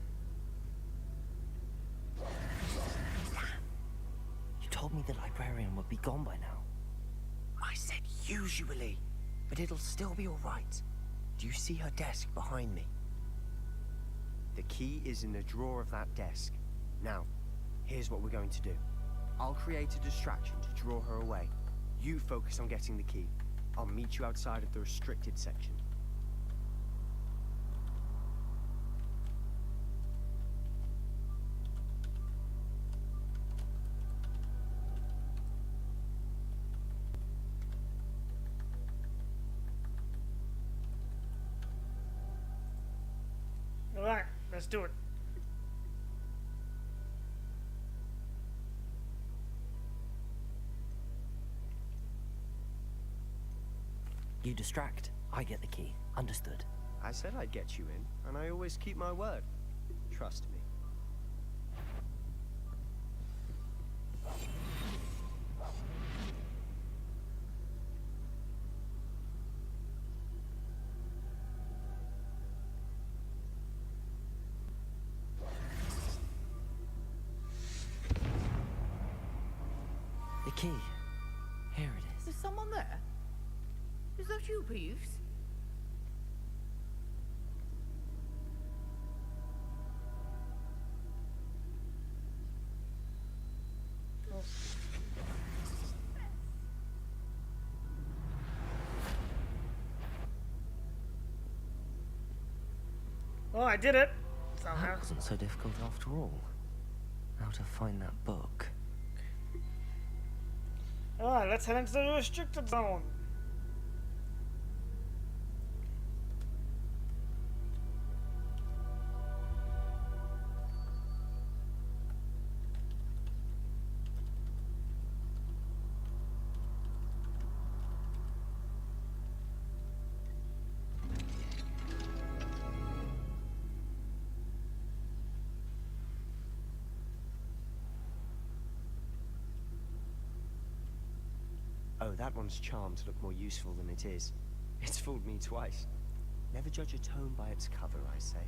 You told me the librarian would be gone by now. I said usually, but it'll still be all right. Do you see her desk behind me? The key is in the drawer of that desk. Now, here's what we're going to do. I'll create a distraction to draw her away. You focus on getting the key. I'll meet you outside of the restricted section. do it. You distract, I get the key. Understood. I said I'd get you in, and I always keep my word. Trust me. The key. Here it is. Is someone there? Is that you, Peeves? Oh, I did it! Somehow. That wasn't so difficult after all. How to find that book. Alright, let's head into the restricted zone. Oh, that one's charmed to look more useful than it is. It's fooled me twice. Never judge a tome by its cover, I say.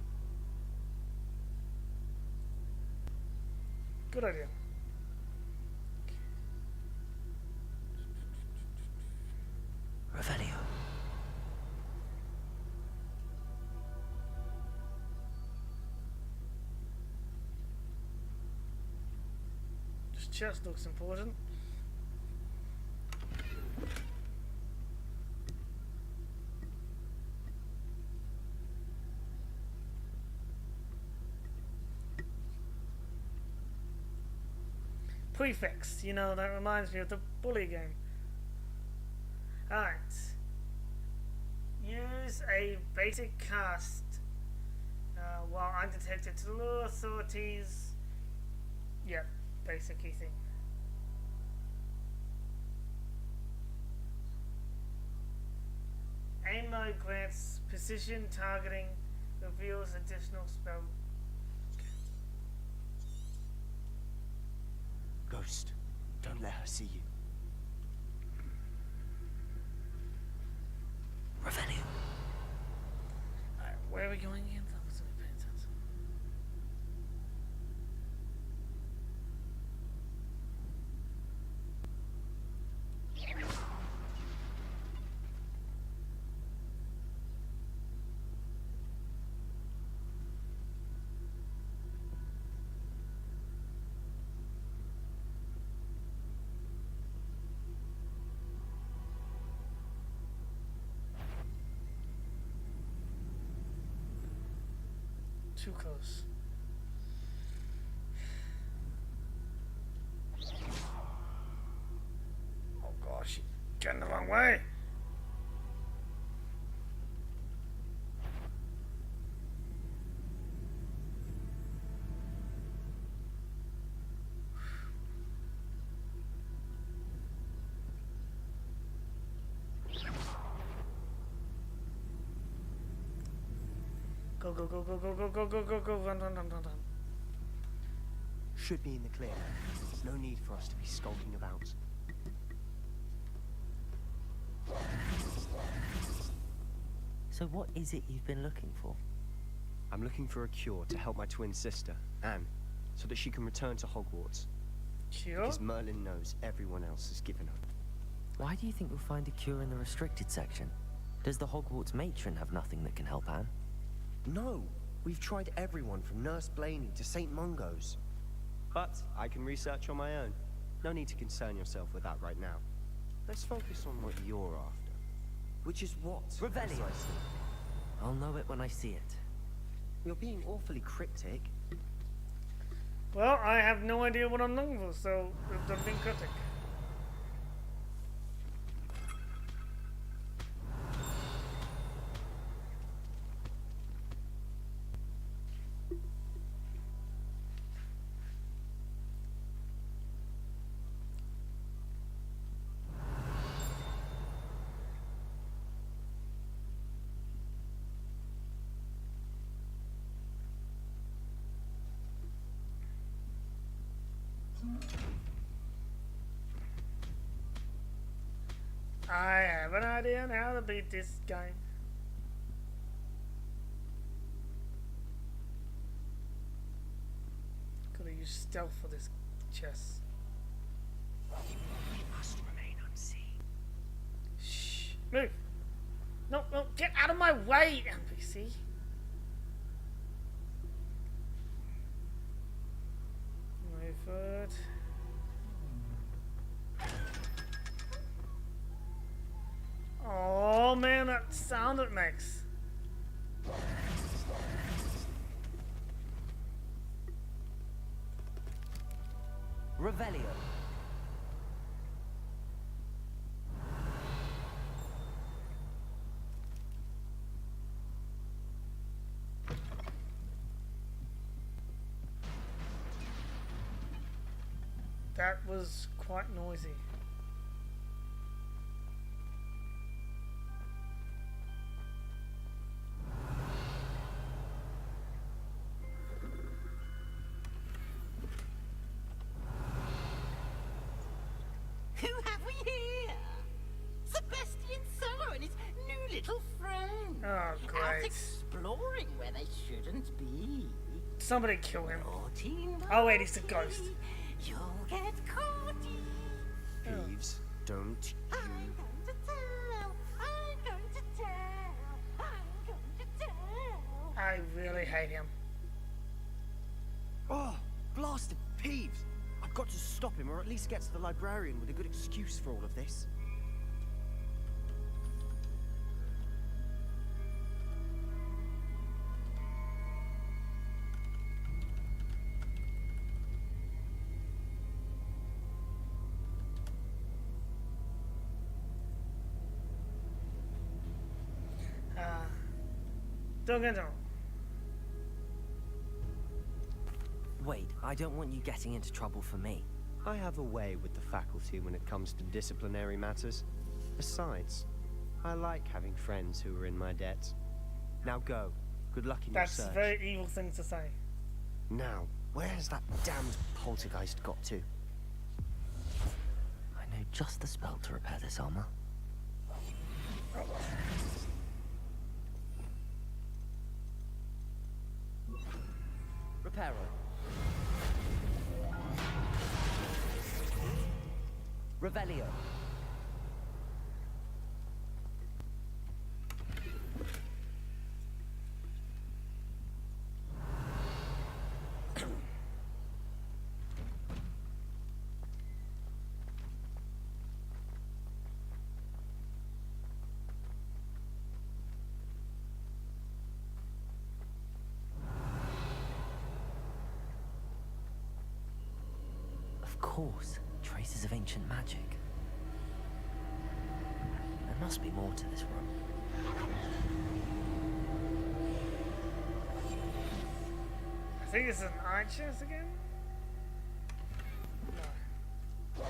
Good idea. Revelio. This chest looks important. Prefix, you know, that reminds me of the bully game. Alright. Use a basic cast while undetected to lure authorities. Yep, basic thing. Aim mode grants precision targeting, reveals additional spell. Ghost, don't let her see you. Revelio. Alright, where are we going again? I wasn't paying attention. Too close. Oh gosh, getting the wrong way. Go, go, go, go, go, go, go, go, go, go, run, run, run, run, run. Should be in the clear. No need for us to be skulking about. So what is it you've been looking for? I'm looking for a cure to help my twin sister, Anne, so that she can return to Hogwarts. Cure? Because Merlin knows everyone else has given up. Why do you think we'll find a cure in the restricted section? Does the Hogwarts matron have nothing that can help Anne? No! We've tried everyone from Nurse Blaney to St. Mungo's. But I can research on my own. No need to concern yourself with that right now. Let's focus on what you're after. Which is what? Revelio. Precisely. I'll know it when I see it. You're being awfully cryptic. Well, I have no idea what I'm looking for, so I'm being cryptic. I have an idea on how to beat this game. Gotta use stealth for this chest. We must remain unseen. Shh. Move. No, no, get out of my way, NPC. Move forward. Oh man, that sound it makes. Revelio. That was quite noisy. Who have we here? Sebastian and his new little friend. Oh, Out great. exploring where they shouldn't be. Somebody kill him. Naughty, Oh wait, he's a ghost. You'll get caught. Peeves, don't you... I'm going to tell. I'm going to tell. I'm going to tell. I really hate him. Oh, blasted Peeves! I've got to stop him, or at least get to the librarian with a good excuse for all of this. Don't get on. Wait, I don't want you getting into trouble for me. I have a way with the faculty when it comes to disciplinary matters. Besides, I like having friends who are in my debt. Now go. Good luck in That's your a search. very evil thing to say. Now, where has that damned poltergeist got to? I know just the spell to repair this armor. Reparo. Revelio. Of course, traces of ancient magic. There must be more to this room. I think it's an eye chest again? No.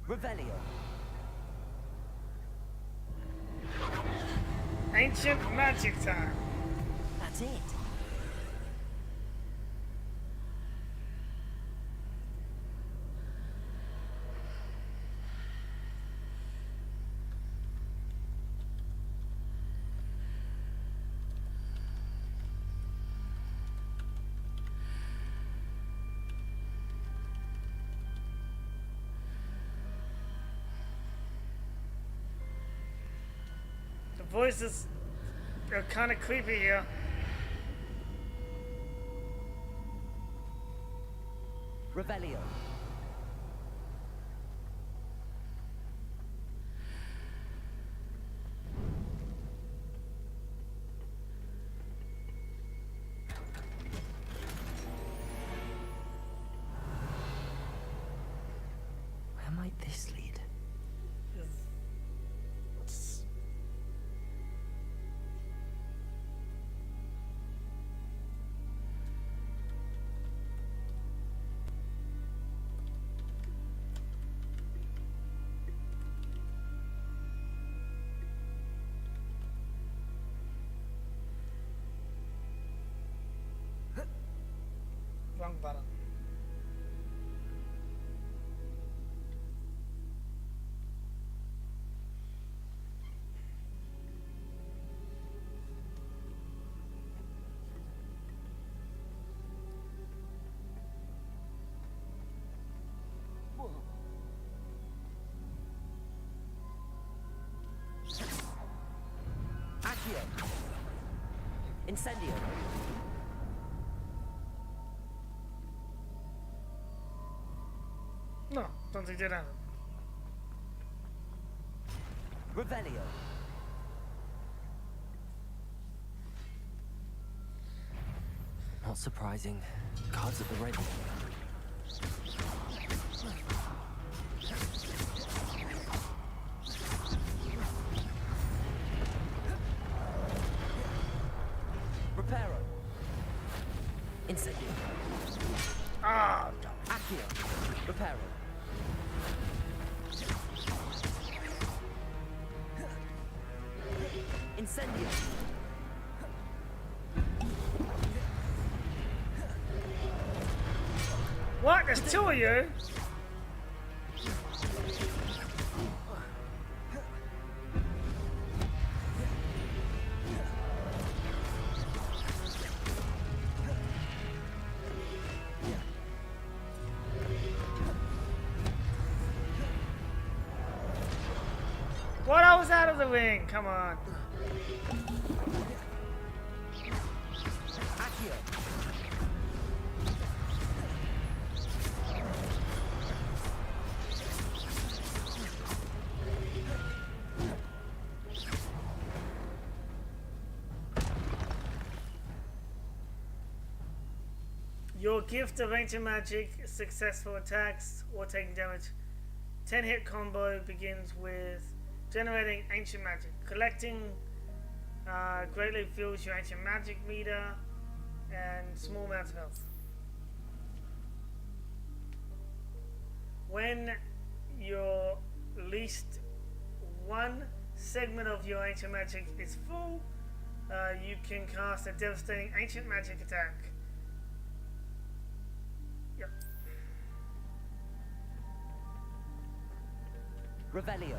Revelio. Ancient magic time. That's it. The voices are kind of creepy here. Revelio. Where might this lead? Wrong button. I Revelio. Incendio. No, don't think that happened. Revelio. Not surprising. Cards at the ready. Reparo. Incendio. Ah, no. Accio. Reparo. Incendio. What? There's two of you? What? I was out of the ring. Come on. Accio. Your gift of ancient magic, successful attacks or taking damage. 10 hit combo begins with generating ancient magic. Collecting greatly fuels your ancient magic meter and small amounts of health. When your least one segment of your ancient magic is full, you can cast a devastating ancient magic attack. Yep. Revelio.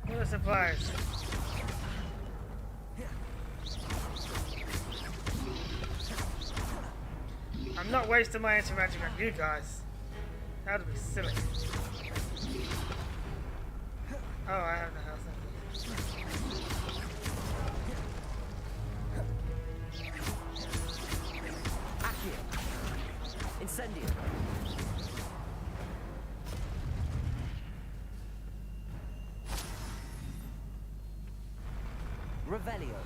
What a surprise. I'm not wasting my ancient magic on you guys. That would be silly. Oh, I have the house. Accio. Incendio. Revelio.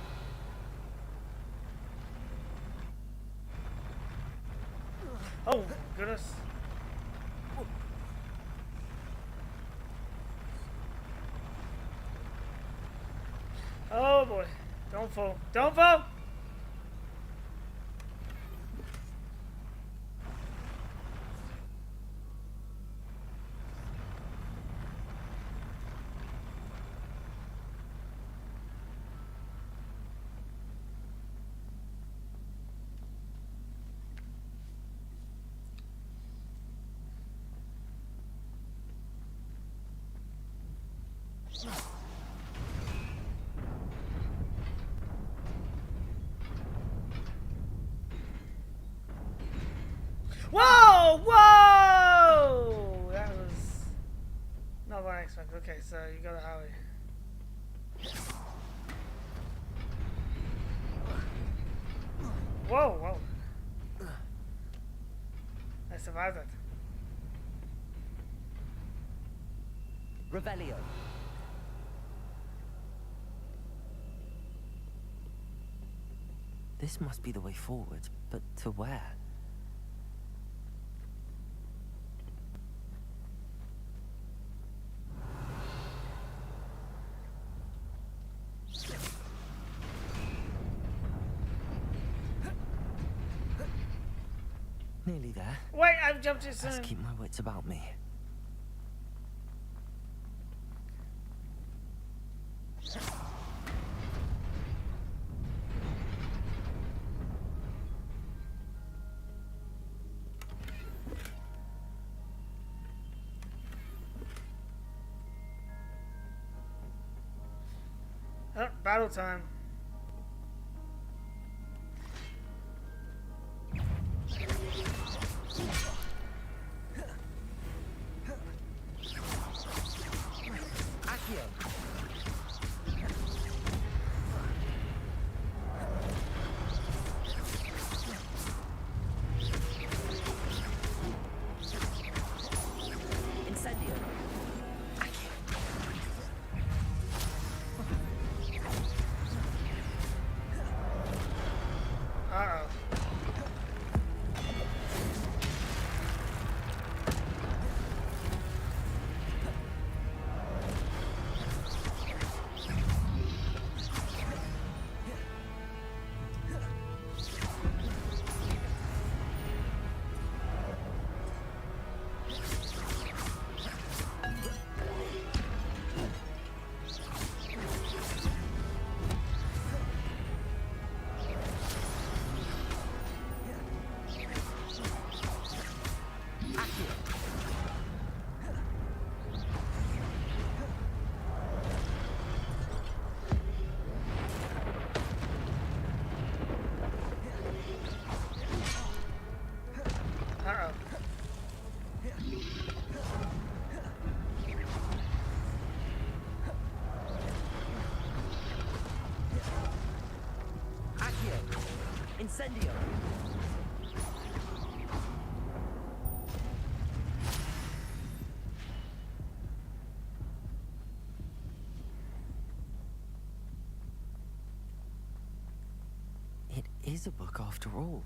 Oh, goodness. Oh boy. Don't fall. Don't fall! Whoa! Whoa! That was not what I expected. Okay, so you got a Howie. Whoa, whoa. I survived that. Revelio. This must be the way forward, but to where? Nearly there. Wait, I've jumped too soon. Let's keep my wits about me. battle time. Incendio. Uh-oh. Uh-oh. Accio. Incendio. It is a book after all.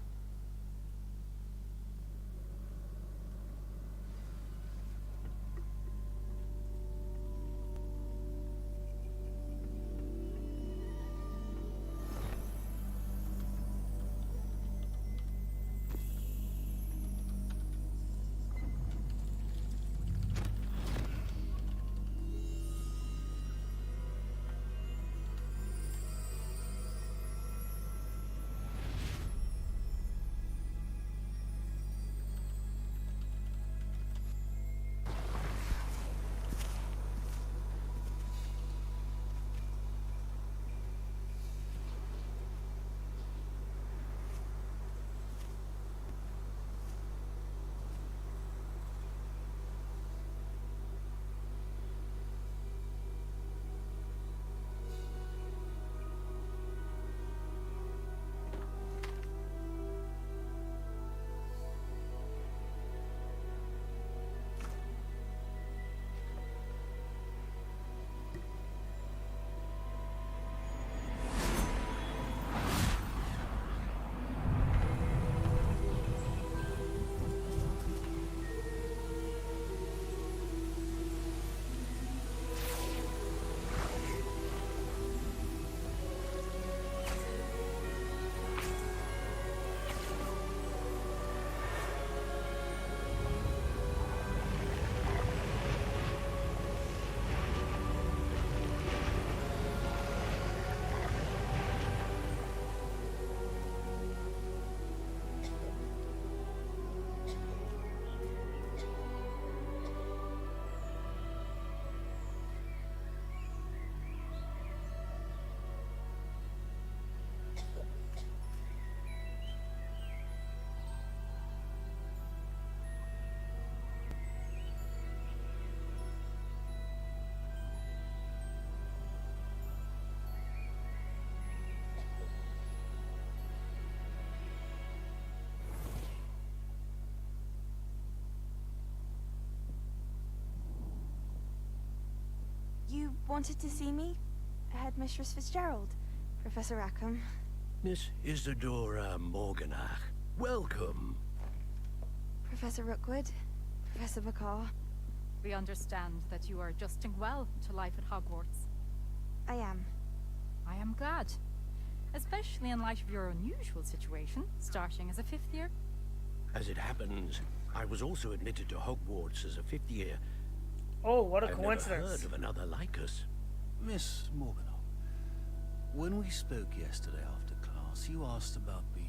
You wanted to see me? Headmistress Fitzgerald, Professor Rackham. Miss Isadora Morganach, welcome. Professor Rookwood, Professor Bakar. We understand that you are adjusting well to life at Hogwarts. I am. I am glad. Especially in light of your unusual situation, starting as a 5th year. As it happens, I was also admitted to Hogwarts as a 5th year. Oh, what a I've coincidence. never heard of another like us. Miss Morganach, when we spoke yesterday after class, you asked about the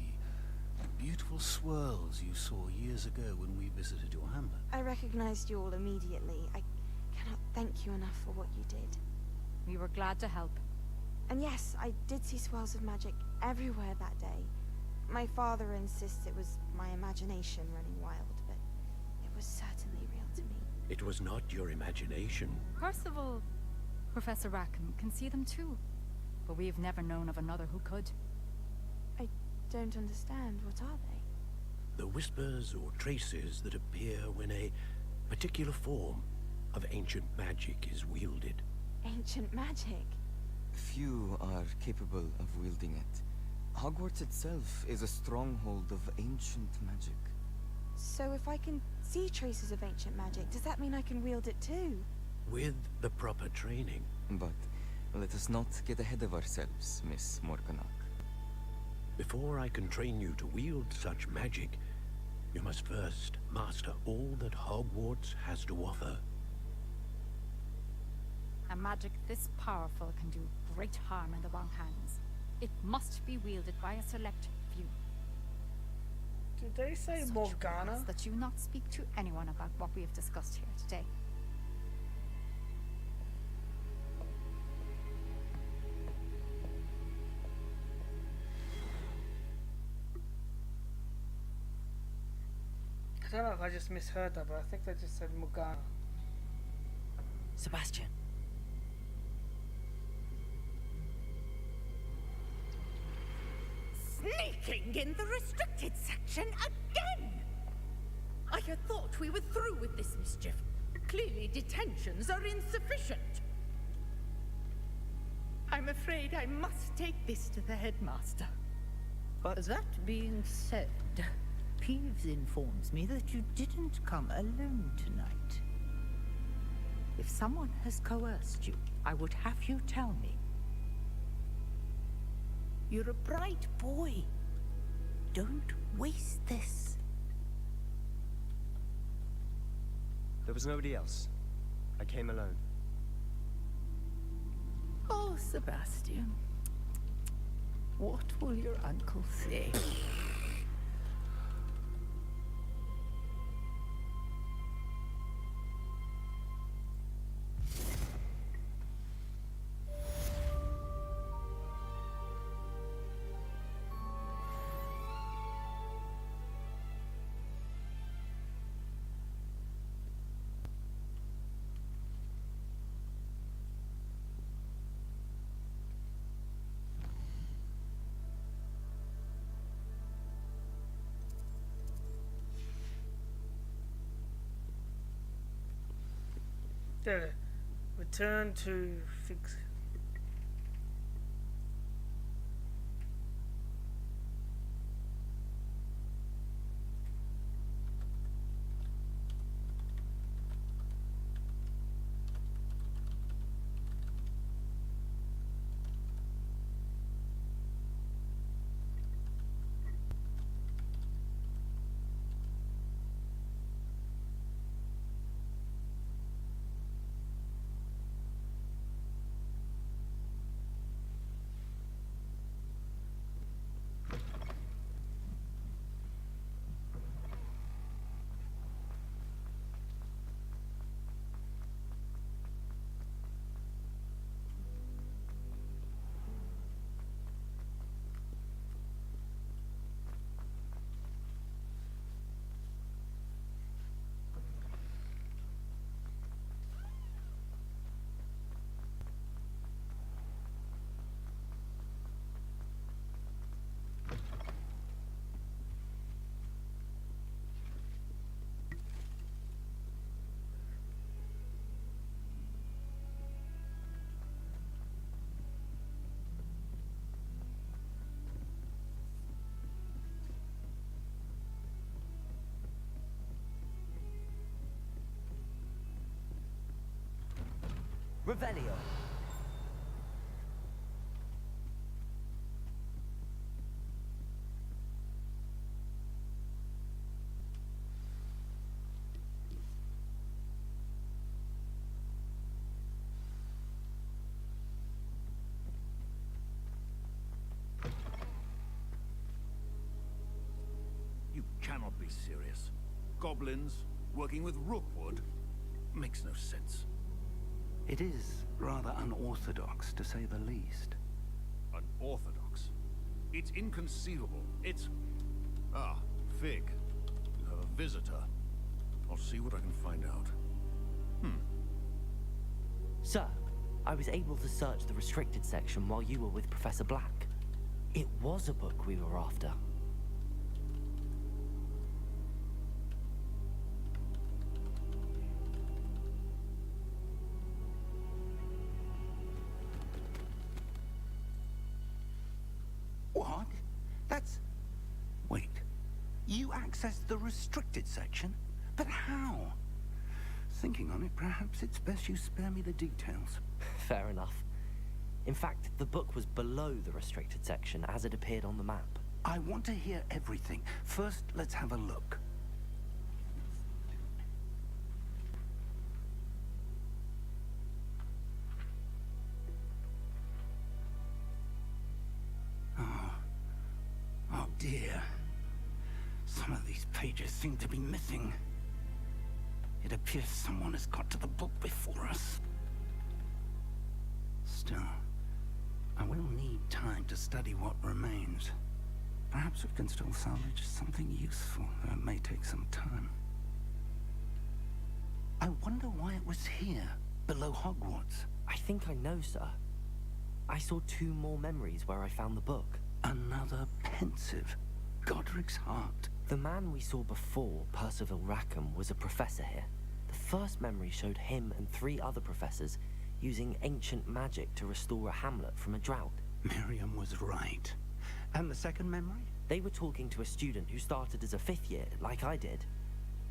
beautiful swirls you saw years ago when we visited your hamlet. I recognized you all immediately. I cannot thank you enough for what you did. We were glad to help. And yes, I did see swirls of magic everywhere that day. My father insists it was my imagination running wild, but it was certainly real to me. It was not your imagination. Percival, Professor Rackham can see them too, but we've never known of another who could. I don't understand. What are they? The whispers or traces that appear when a particular form of ancient magic is wielded. Ancient magic? Few are capable of wielding it. Hogwarts itself is a stronghold of ancient magic. So if I can see traces of ancient magic, does that mean I can wield it too? With the proper training. But let us not get ahead of ourselves, Miss Morganach. Before I can train you to wield such magic, you must first master all that Hogwarts has to offer. A magic this powerful can do great harm in the wrong hands. It must be wielded by a select few. Did they say Such Morgana? rules that you not speak to anyone about what we have discussed here today. I don't know if I just misheard that, but I think they just said Morgana. Sebastian. Sneaking in the restricted section again! I had thought we were through with this mischief. Clearly detentions are insufficient. I'm afraid I must take this to the headmaster. But that being said, Peeves informs me that you didn't come alone tonight. If someone has coerced you, I would have you tell me. You're a bright boy. Don't waste this. There was nobody else. I came alone. Oh, Sebastian. What will your uncle say? There. Return to fix. Revelio. You cannot be serious. Goblins working with Rookwood makes no sense. It is rather unorthodox, to say the least. Unorthodox. It's inconceivable. It's... Ah, Fig. You have a visitor. I'll see what I can find out. Sir, I was able to search the restricted section while you were with Professor Black. It was a book we were after. What? That's... Wait. You accessed the restricted section? But how? Thinking on it, perhaps it's best you spare me the details. Fair enough. In fact, the book was below the restricted section as it appeared on the map. I want to hear everything. First, let's have a look. Oh dear. Some of these pages seem to be missing. It appears someone has got to the book before us. Still, I will need time to study what remains. Perhaps we can still salvage something useful, though it may take some time. I wonder why it was here, below Hogwarts. I think I know, sir. I saw 2 more memories where I found the book. Another pensive. Godric's heart. The man we saw before, Percival Rackham, was a professor here. The first memory showed him and 3 other professors using ancient magic to restore a hamlet from a drought. Miriam was right. And the second memory? They were talking to a student who started as a 5th year, like I did.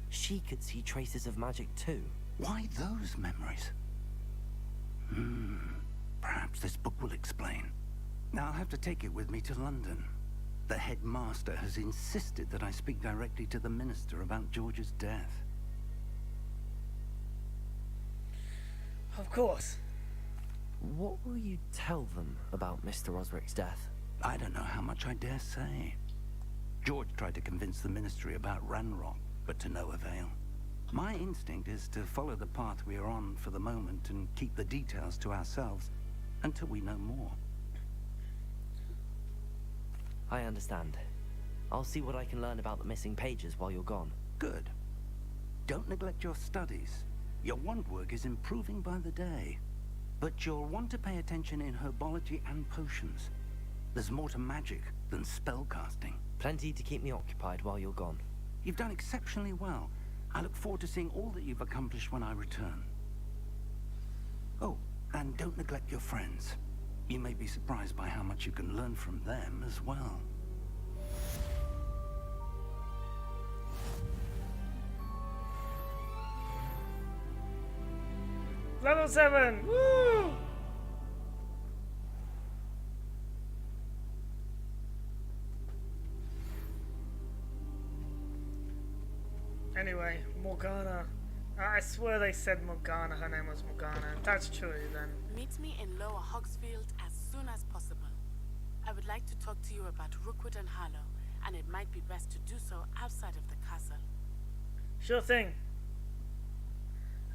She could see traces of magic too. Why those memories? Perhaps this book will explain. Now I'll have to take it with me to London. The headmaster has insisted that I speak directly to the minister about George's death. Of course. What will you tell them about Mr. Osric's death? I don't know how much I dare say. George tried to convince the ministry about Ranrock, but to no avail. My instinct is to follow the path we are on for the moment and keep the details to ourselves until we know more. I understand. I'll see what I can learn about the missing pages while you're gone. Good. Don't neglect your studies. Your wand work is improving by the day. But you'll want to pay attention in herbology and potions. There's more to magic than spellcasting. Plenty to keep me occupied while you're gone. You've done exceptionally well. I look forward to seeing all that you've accomplished when I return. Oh, and don't neglect your friends. You may be surprised by how much you can learn from them as well. Level 7! Woo! Anyway, Morgana. I swear they said Morgana. Her name was Morgana. That's true then. Meet me in Lower Hogsfield as soon as possible. I would like to talk to you about Rookwood and Harlow, and it might be best to do so outside of the castle. Sure thing.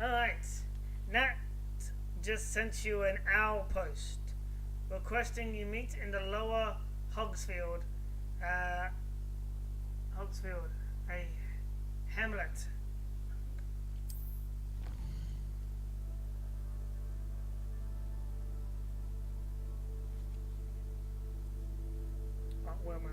Alright. Nat just sent you an owl post requesting you meet in the Lower Hogsfield. Hogsfield. A hamlet. Oh, where am I?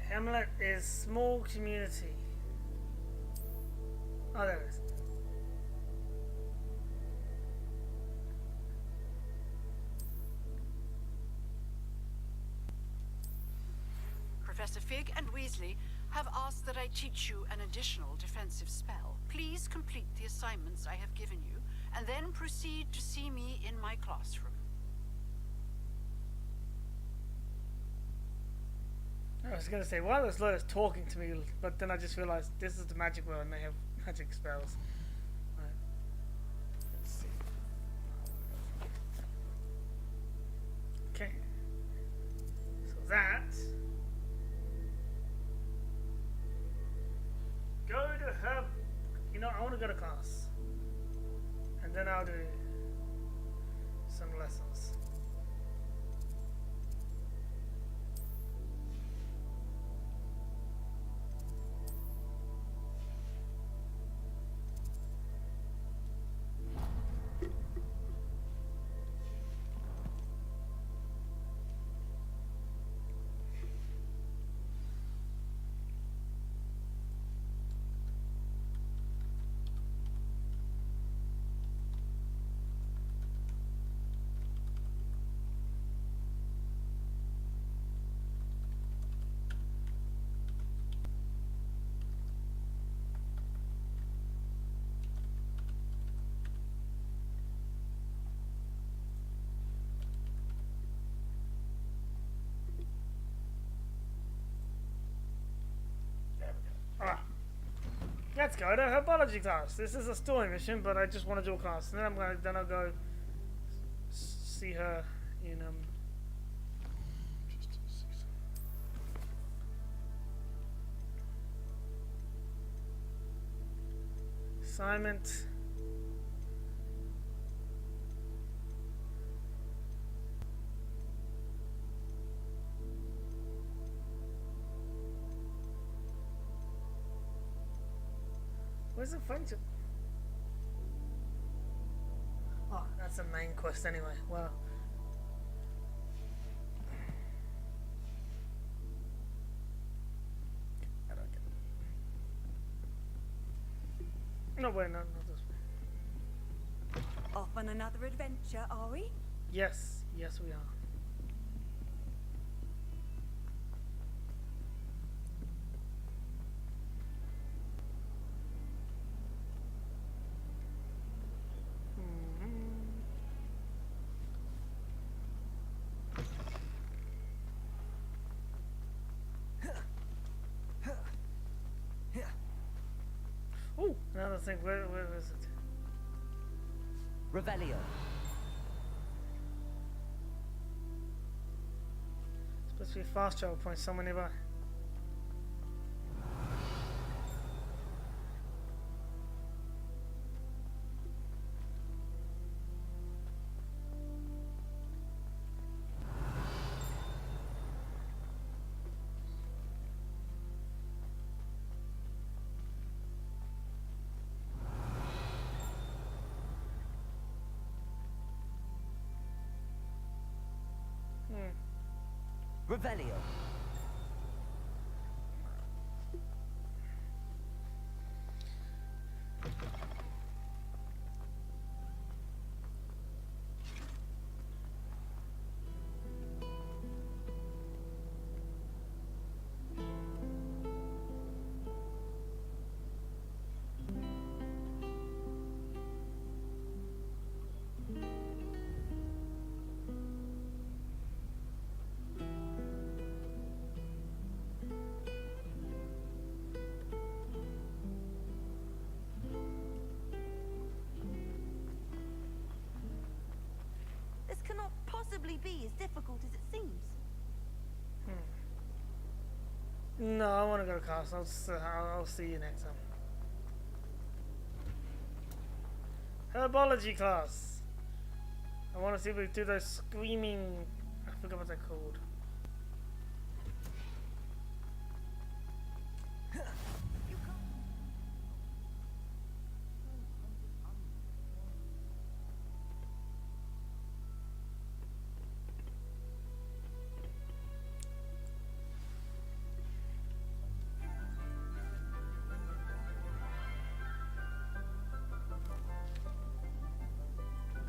Hamlet is small community. Oh, there it is. Professor Fig and Weasley have asked that I teach you an additional defensive spell. Please complete the assignments I have given you, and then proceed to see me in my classroom. I was gonna say, why was Lotus talking to me? But then I just realized this is the magic world and they have magic spells. Right. Let's see. Okay. So that. Go to Herb. You know, I want to go to class. And then I'll do some lessons. Alright. Let's go to Herbology class. This is a story mission, but I just want to do a class. And then I'll go see her in assignment. Where's the friendship? Oh, that's the main quest anyway. Well. I don't get it. No way, not this way. Off on another adventure, are we? Yes, yes we are. Oh, another thing. Where is it? Revelio. Supposed to be a fast travel point somewhere nearby. Revelio. Cannot possibly be as difficult as it seems. No, I want to go to class. I'll see you next time. Herbology class. I want to see if we do those screaming. I forgot what they're called.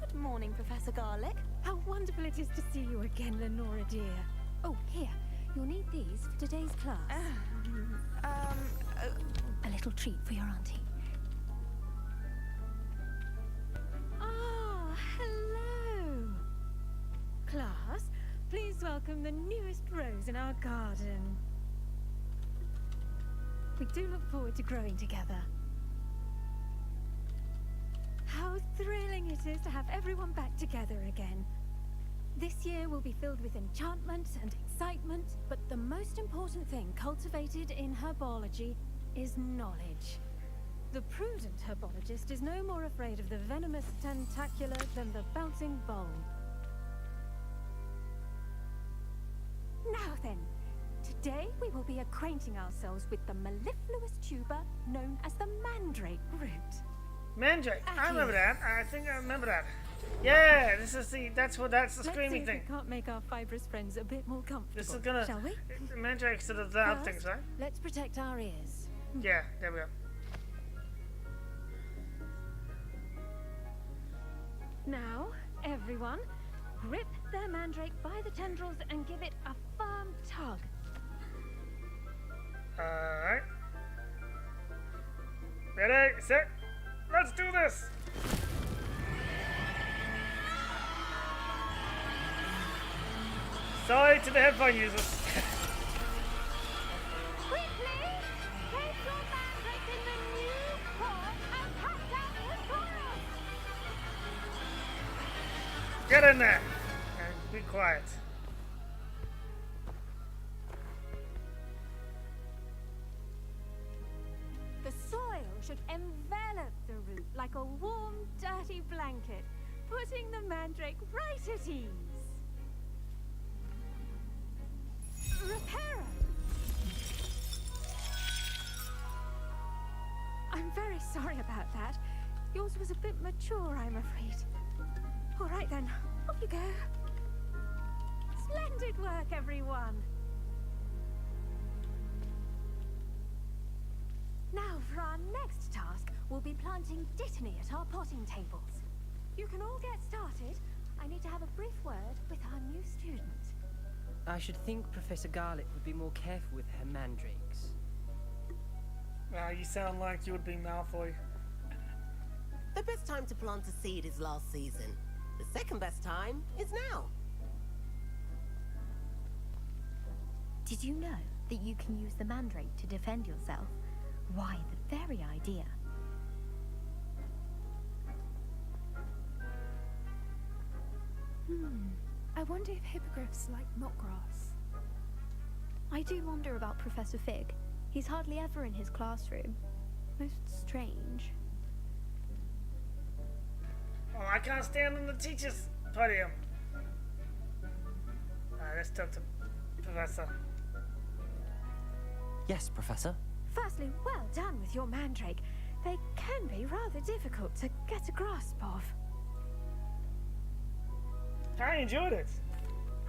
Good morning, Professor Garlick. How wonderful it is to see you again, Lenora dear. Oh, here. You'll need these for today's class. A little treat for your auntie. Ah, hello. Class, please welcome the newest rose in our garden. We do look forward to growing together. How thrilling it is to have everyone back together again. This year will be filled with enchantment and excitement, but the most important thing cultivated in herbology is knowledge. The prudent herbologist is no more afraid of the venomous tentacular than the bouncing bowl. Now then, today we will be acquainting ourselves with the mellifluous tuber known as the mandrake root. Mandrake, I remember that. I think I remember that. Yeah, this is that's the screaming thing. We can't make our fibrous friends a bit more comfortable. This is gonna. Shall we? The mandrakes are the loud things, right? Let's protect our ears. Yeah, there we go. Now, everyone, grip their mandrake by the tendrils and give it a firm tug. Alright. Ready, set, let's do this! Sorry to the headphone users. Quickly, take your mandrake in the new pot and cut down the soil. Get in there and be quiet. The soil should envelop the root like a warm, dirty blanket, putting the mandrake right at ease. Repairer! I'm very sorry about that. Yours was a bit mature, I'm afraid. All right then, off you go. Splendid work, everyone. Now for our next task, we'll be planting dittany at our potting tables. You can all get started. I need to have a brief word with our new student. I should think Professor Garlick would be more careful with her mandrakes. You sound like you would be Malfoy. The best time to plant a seed is last season. The second best time is now. Did you know that you can use the mandrake to defend yourself? Why, the very idea. I wonder if hippogriffs like knotgrass. I do wonder about Professor Fig. He's hardly ever in his classroom. Most strange. Oh, I can't stand on the teacher's podium. Let's talk to Professor. Yes, Professor. Firstly, well done with your mandrake. They can be rather difficult to get a grasp of. I enjoyed it.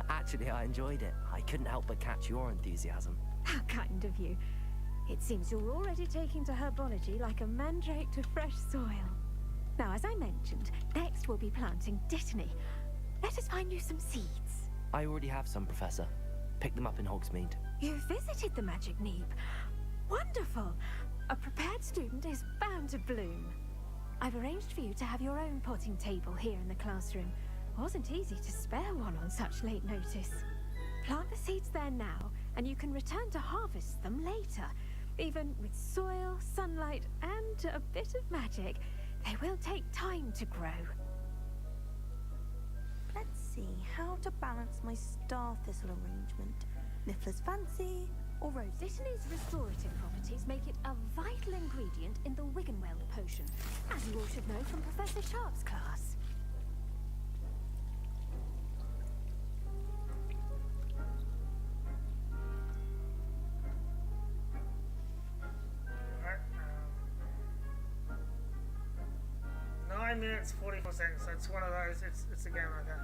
Actually, I enjoyed it. I couldn't help but catch your enthusiasm. How kind of you. It seems you're already taking to herbology like a mandrake to fresh soil. Now, as I mentioned, next we'll be planting dittany. Let us find you some seeds. I already have some, Professor. Pick them up in Hogsmeade. You visited the Magic Neep. Wonderful. A prepared student is bound to bloom. I've arranged for you to have your own potting table here in the classroom. Wasn't easy to spare one on such late notice. Plant the seeds there now, and you can return to harvest them later. Even with soil, sunlight, and a bit of magic, they will take time to grow. Let's see how to balance my star thistle arrangement. Niffler's fancy or rose? Dittany's restorative properties make it a vital ingredient in the Wiggenweld potion, as you all should know from Professor Sharp's class. Minutes 44 seconds. So it's one of those. It's a game like that.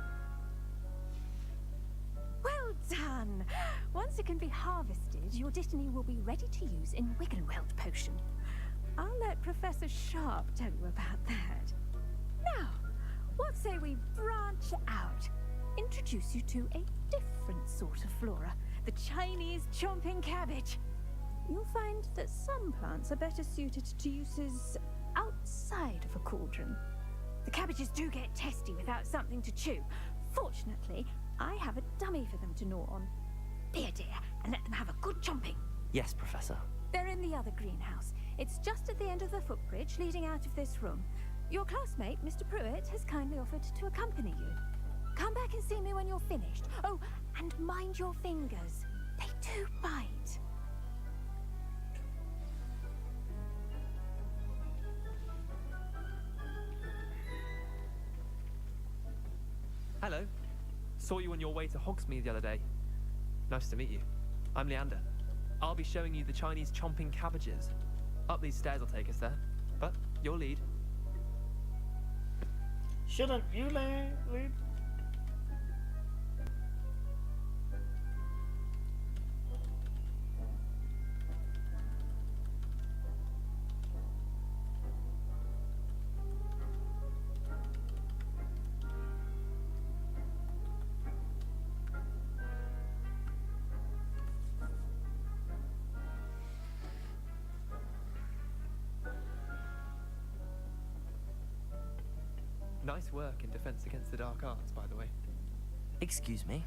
Well done. Once it can be harvested, your dittany will be ready to use in Wiggenweld potion. I'll let Professor Sharp tell you about that. Now, what say we branch out? Introduce you to a different sort of flora, the Chinese chomping cabbage. You'll find that some plants are better suited to uses outside of a cauldron. The cabbages do get testy without something to chew. Fortunately, I have a dummy for them to gnaw on. Be a dear and let them have a good chomping. Yes, Professor. They're in the other greenhouse. It's just at the end of the footbridge leading out of this room. Your classmate, Mr. Prewett, has kindly offered to accompany you. Come back and see me when you're finished. Oh, and mind your fingers. They do bite. Hello. Saw you on your way to Hogsmeade the other day. Nice to meet you. I'm Leander. I'll be showing you the Chinese chomping cabbages. Up these stairs will take us there, but your lead. Shouldn't you lead? Nice work in Defense Against the Dark Arts, by the way. Excuse me?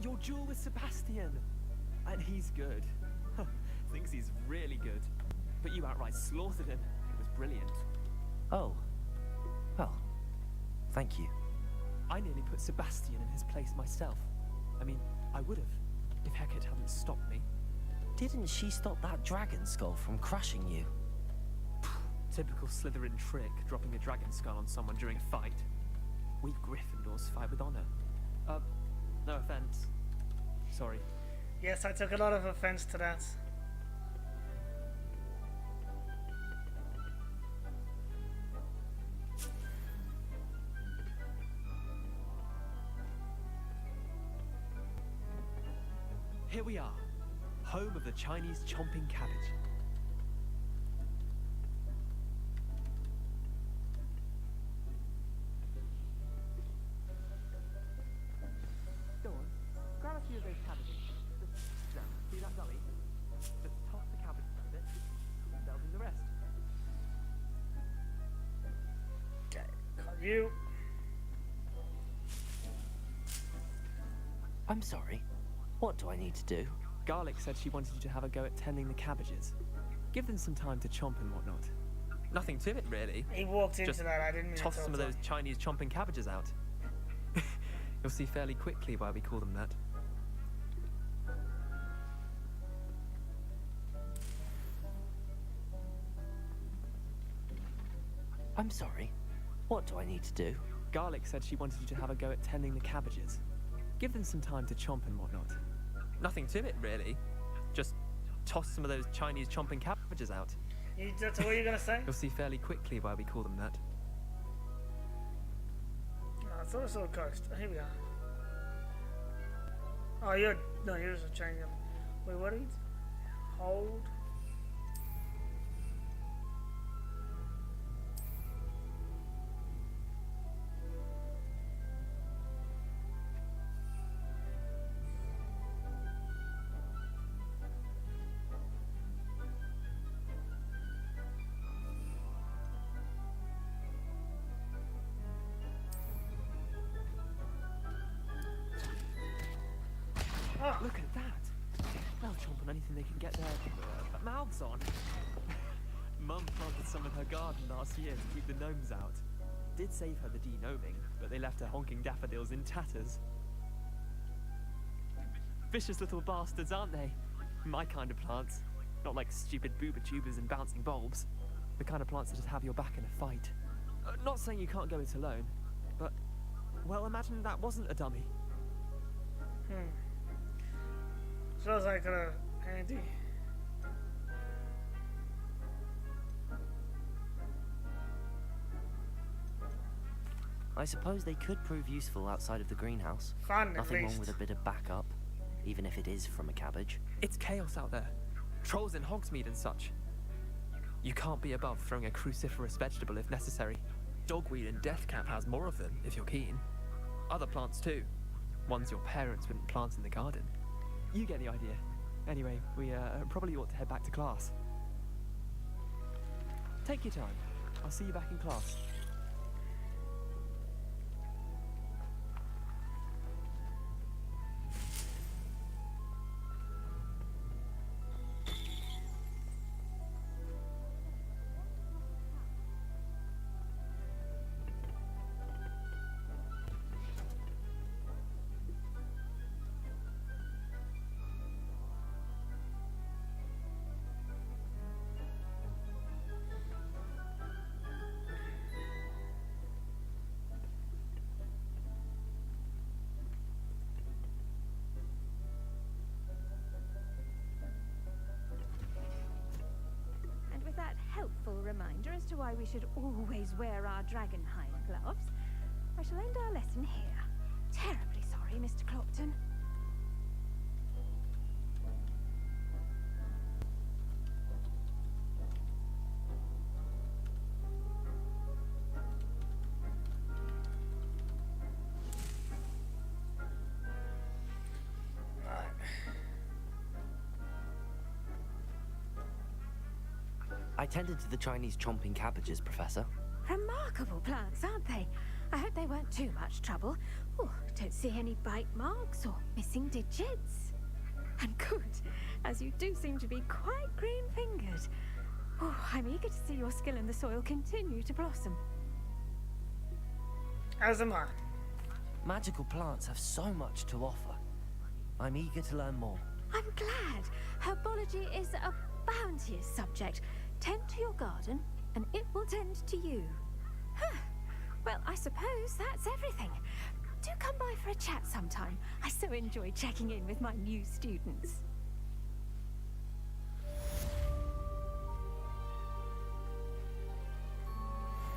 Your duel with Sabastian! And he's good. Thinks he's really good. But you outright slaughtered him. It was brilliant. Oh. Well, thank you. I nearly put Sabastian in his place myself. I mean, I would have, if Hecat hadn't stopped me. Didn't she stop that dragon skull from crushing you? Typical Slytherin trick, dropping a dragon skull on someone during a fight. We Gryffindors fight with honor. No offense. Sorry. Yes, I took a lot of offense to that. Here we are, home of the Chinese chomping cabbage. Go on, grab a few of those cabbages. Just now, see that dummy? Just toss the cabbage around it, and they'll do the rest. Okay, got you. I'm sorry. What do I need to do? Garlick said she wanted you to have a go at tending the cabbages. Give them some time to chomp and whatnot. Nothing to it, really. He walked into Just that, I didn't mean toss to some of those Chinese chomping cabbages out. You'll see fairly quickly why we call them that. I'm sorry. What do I need to do? Garlick said she wanted you to have a go at tending the cabbages. Give them some time to chomp and whatnot. Nothing to it, really. Just toss some of those Chinese chomping cabbages out. That's what you're gonna say? You'll see fairly quickly why we call them that. Oh, I thought I saw a ghost. Oh, here we are. Oh, you're just changing them. Wait, what are you? Hold. Look at that! They'll chomp on anything they can get their mouths on. Mum planted some in her garden last year to keep the gnomes out. Did save her the de-gnoming, but they left her honking daffodils in tatters. Vicious little bastards, aren't they? My kind of plants. Not like stupid booba tubers and bouncing bulbs. The kind of plants that just have your back in a fight. Not saying you can't go it alone, but, well, imagine that wasn't a dummy. Smells like handy. I suppose they could prove useful outside of the greenhouse. Fun, at Nothing wrong least. with a bit of backup, even if it is from a cabbage. It's chaos out there. Trolls in Hogsmeade and such. You can't be above throwing a cruciferous vegetable if necessary. Dogweed and deathcap has more of them, if you're keen. Other plants too. Ones your parents wouldn't plant in the garden. You get the idea. Anyway, we probably ought to head back to class. Take your time. I'll see you back in class. to why we should always wear our dragonhide gloves, I shall end our lesson here. Terribly sorry, Mr. Clopton. I tended to the Chinese chomping cabbages, Professor. Remarkable plants, aren't they? I hope they weren't too much trouble. Oh, don't see any bite marks or missing digits. And good, as you do seem to be quite green-fingered. Oh, I'm eager to see your skill in the soil continue to blossom. As am I. Magical plants have so much to offer. I'm eager to learn more. I'm glad. Herbology is a bounteous subject. Tend to your garden, and it will tend to you. Huh. Well, I suppose that's everything. Do come by for a chat sometime. I so enjoy checking in with my new students.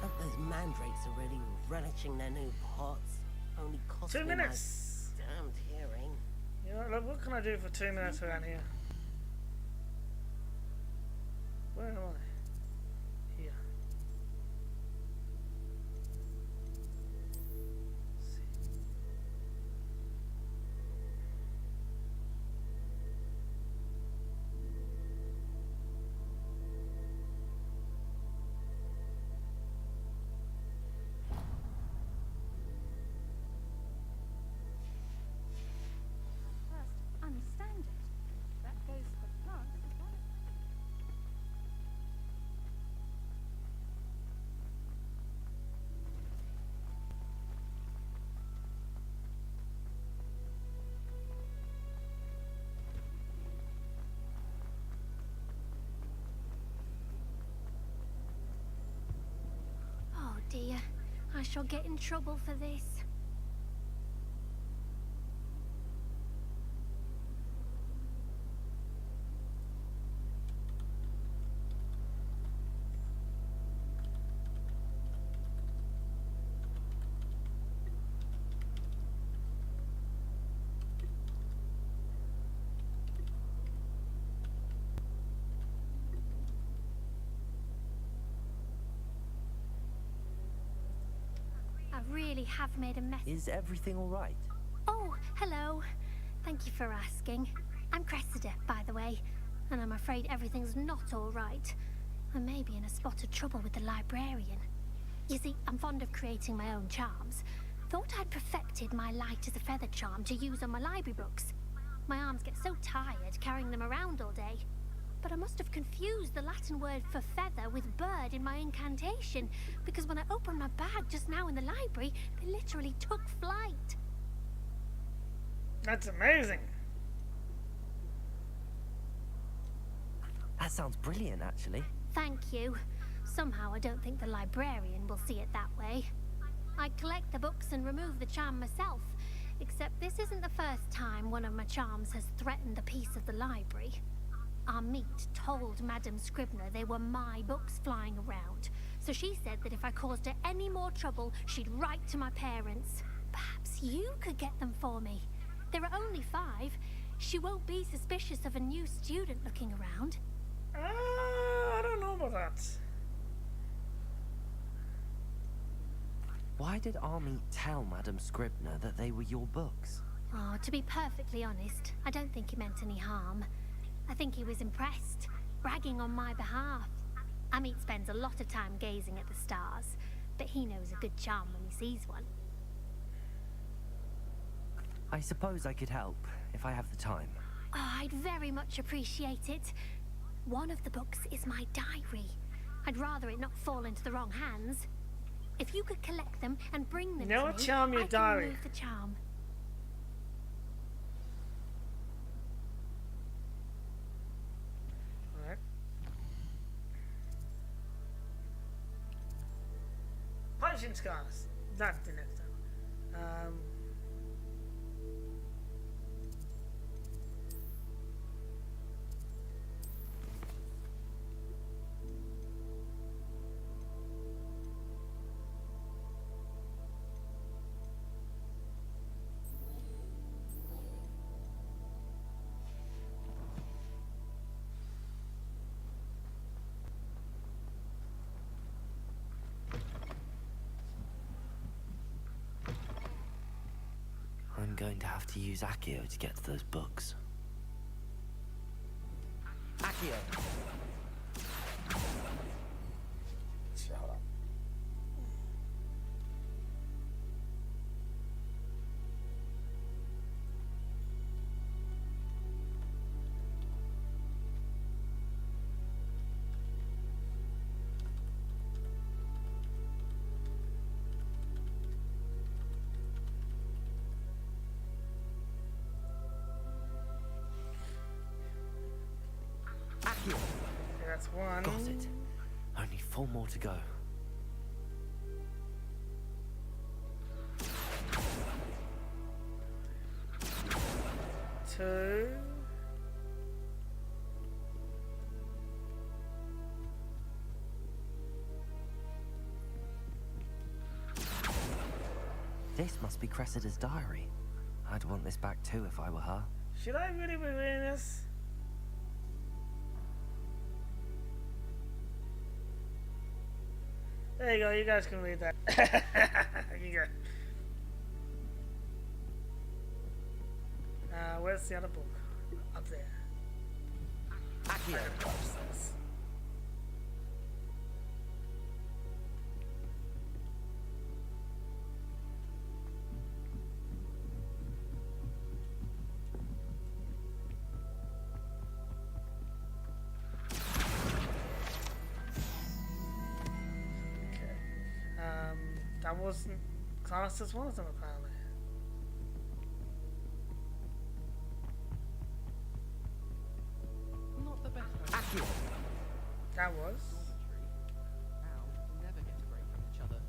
Those mandrakes are really relishing their new pots. Only cost 2 me minutes. my damned hearing. You know, look, what can I do for 2 minutes around here? Where am I? Here. Let's see. First, understand it. That goes for plants as well. Oh dear, I shall get in trouble for this. I really have made a mess. Is everything all right? Oh, hello. Thank you for asking. I'm Cressida, by the way, and I'm afraid everything's not all right. I may be in a spot of trouble with the librarian. You see, I'm fond of creating my own charms. Thought I'd perfected my light as a feather charm to use on my library books. My arms get so tired carrying them around all day. But I must have confused the Latin word for feather with bird in my incantation, because when I opened my bag just now in the library, they literally took flight. That's amazing. That sounds brilliant, actually. Thank you. Somehow I don't think the librarian will see it that way. I collect the books and remove the charm myself, except this isn't the first time one of my charms has threatened the peace of the library. Our meet told Madame Scribner they were my books flying around, so she said that if I caused her any more trouble, she'd write to my parents. Perhaps you could get them for me. There are only 5. She won't be suspicious of a new student looking around. I don't know about that. Why did Army tell Madame Scribner that they were your books? Oh, to be perfectly honest, I don't think he meant any harm. I think he was impressed, bragging on my behalf. Amit spends a lot of time gazing at the stars, but he knows a good charm when he sees one. I suppose I could help, if I have the time. Oh, I'd very much appreciate it. One of the books is my diary. I'd rather it not fall into the wrong hands. If you could collect them and bring them No to me, charm your I can diary. remove the charm. Alright. Punching scars. That's the next time. going to have to use Accio to get to those books. Accio! Shut up. Accio! That's one. Got it. Only 4 more to go. Two. This must be Cressida's diary. I'd want this back too if I were her. Should I really be reading this? There you go, you guys can read that. You go. Where's the other book? Up there. Accio. Upstairs. That wasn't classed as one of them apparently. Not the best. Accio. That was. Now, we'll never get a break from each other.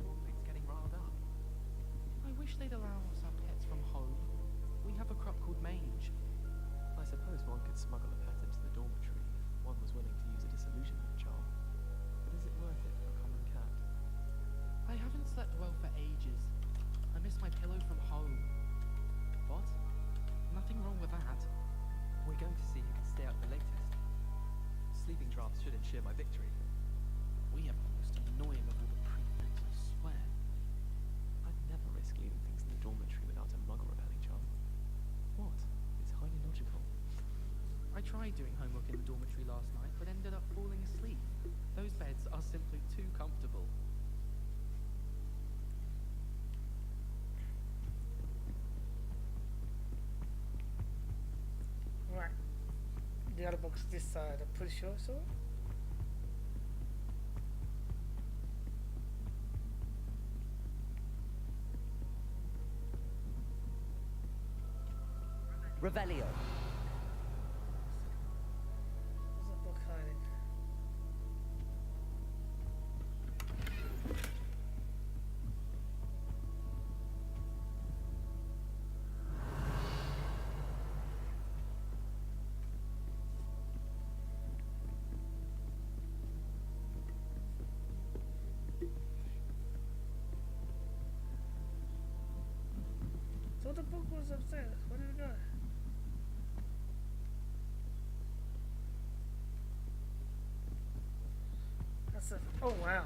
Dormmate's getting riled up. I wish they'd allow us our pets from home. We have a crop called mange. I suppose one could smuggle a pet into the dormitory if one was willing to use a disillusionment charm. But is it worth it for a common cat? I haven't slept well for ages. I miss my pillow from home. What? Nothing wrong with that. We're going to see who can stay up the latest. Sleeping drafts should ensure my victory. We have the most annoying of all the prefects, I swear. I'd never risk leaving things in the dormitory without a muggle-repelling charm. What? It's highly logical. I tried doing homework in the dormitory last night, but ended up falling asleep. Those beds are simply too comfortable. Right. The other book's this side, I'm pretty sure so. Revelio. Where's that book hiding? So the book was upstairs. Where did it go? That's a, oh wow.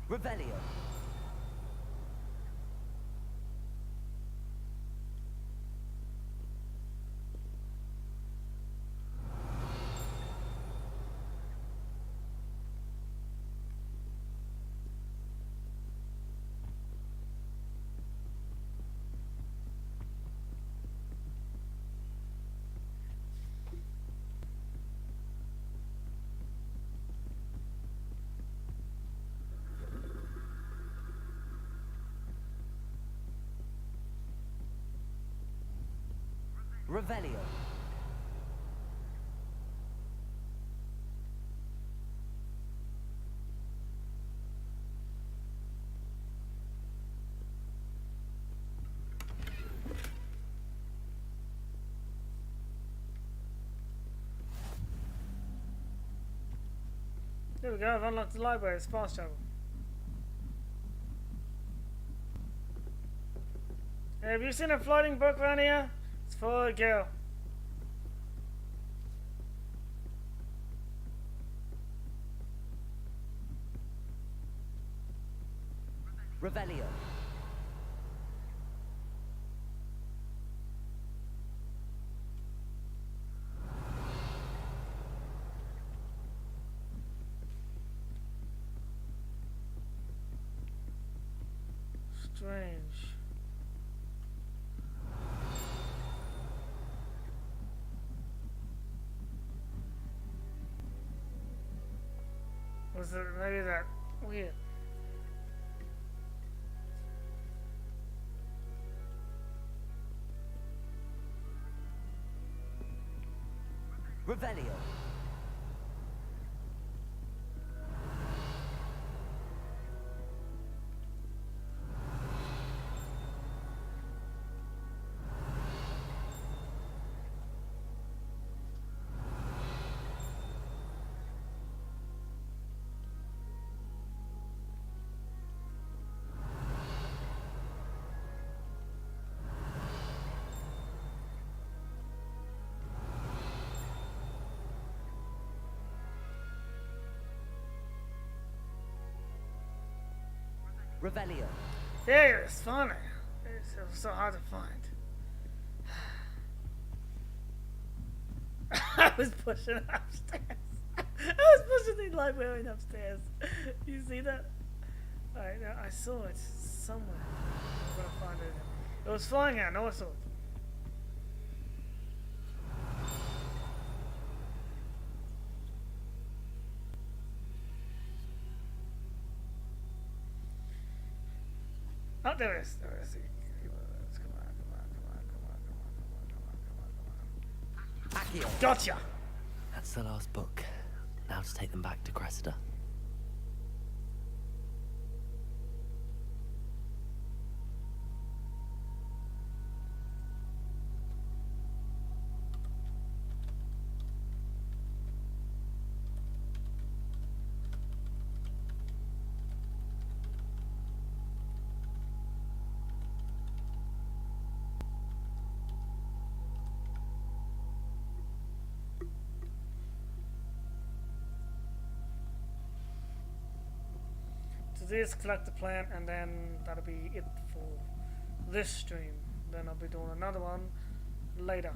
Revelio. Revelio. There we go, I've unlocked the library, it's fast travel. Have you seen a floating book around here? It's for a girl. Revelio. Strange. Was it maybe that weird? Revelio. Revelio. Yeah, it's funny. It was so hard to find. I was pushing upstairs. I was pushing the librarian upstairs. You see that? Alright, I saw it somewhere. I'm gonna find it. It was flying out. No, I saw it. Oh, there it is. There it is. Come on. Accio. Gotcha! That's the last book. Now to take them back to Cressida. This collect the plant, and then that'll be it for this stream. Then I'll be doing another one later.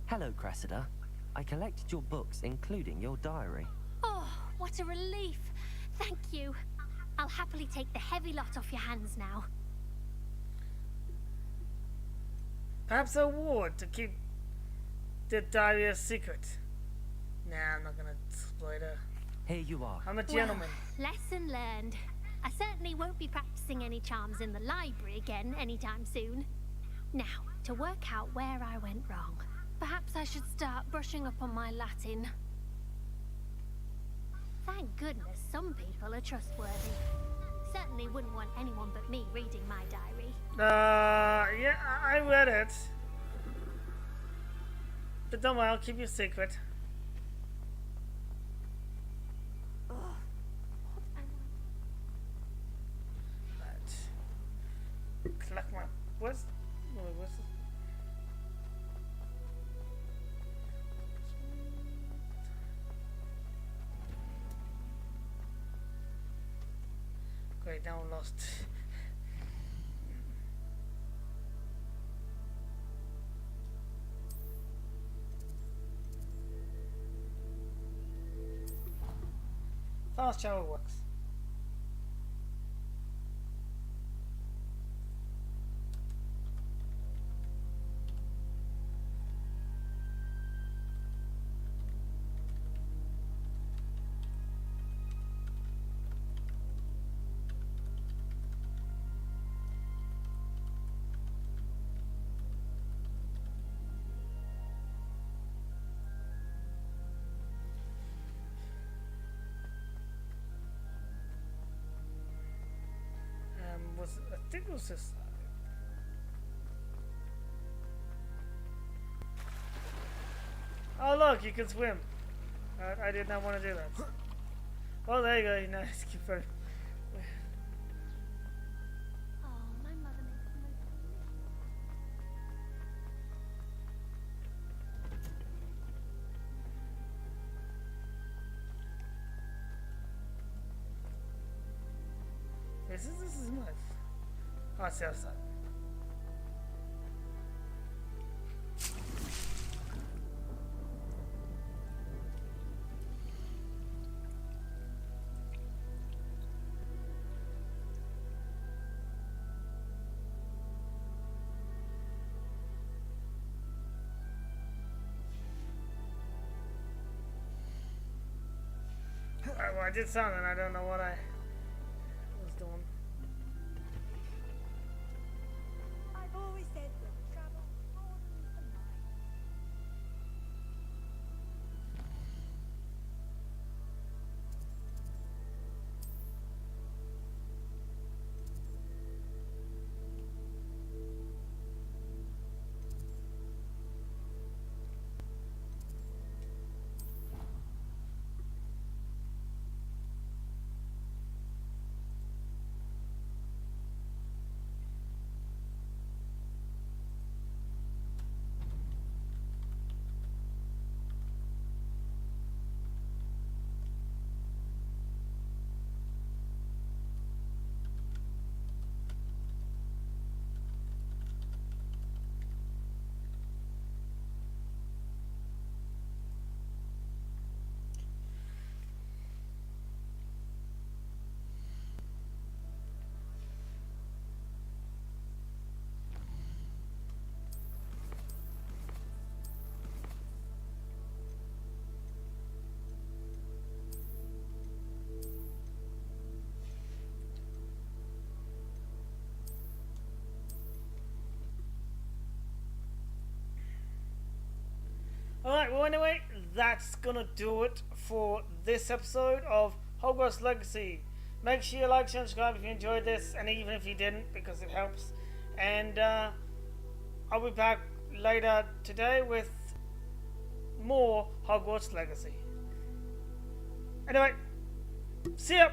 Hello, Cressida. I collected your books, including your diary. Oh, what a relief. Thank you. I'll happily take the heavy lot off your hands now. Perhaps a ward to keep the diary a secret. Nah, I'm not gonna exploit her. Here you are. I'm a gentleman. Well, lesson learned. I certainly won't be practicing any charms in the library again anytime soon. Now, to work out where I went wrong. Perhaps I should start brushing up on my Latin. Thank goodness some people are trustworthy. Certainly wouldn't want anyone but me reading my diary. Yeah, I read it. But don't worry, I'll keep your secret. Right. Collect my... What's this? Great, now I'm lost. Fast shower works. think it was just. Oh look, you can swim. I did not want to do that. Oh, there you go. Nice. Keep going. This is nice. Oh, it's the outside. Well, I did something. I don't know what I was doing. I've always said that travel broadens the mind. Alright, well anyway, that's gonna do it for this episode of Hogwarts Legacy. Make sure you like, share, and subscribe if you enjoyed this, and even if you didn't, because it helps. And I'll be back later today with more Hogwarts Legacy. Anyway, see ya!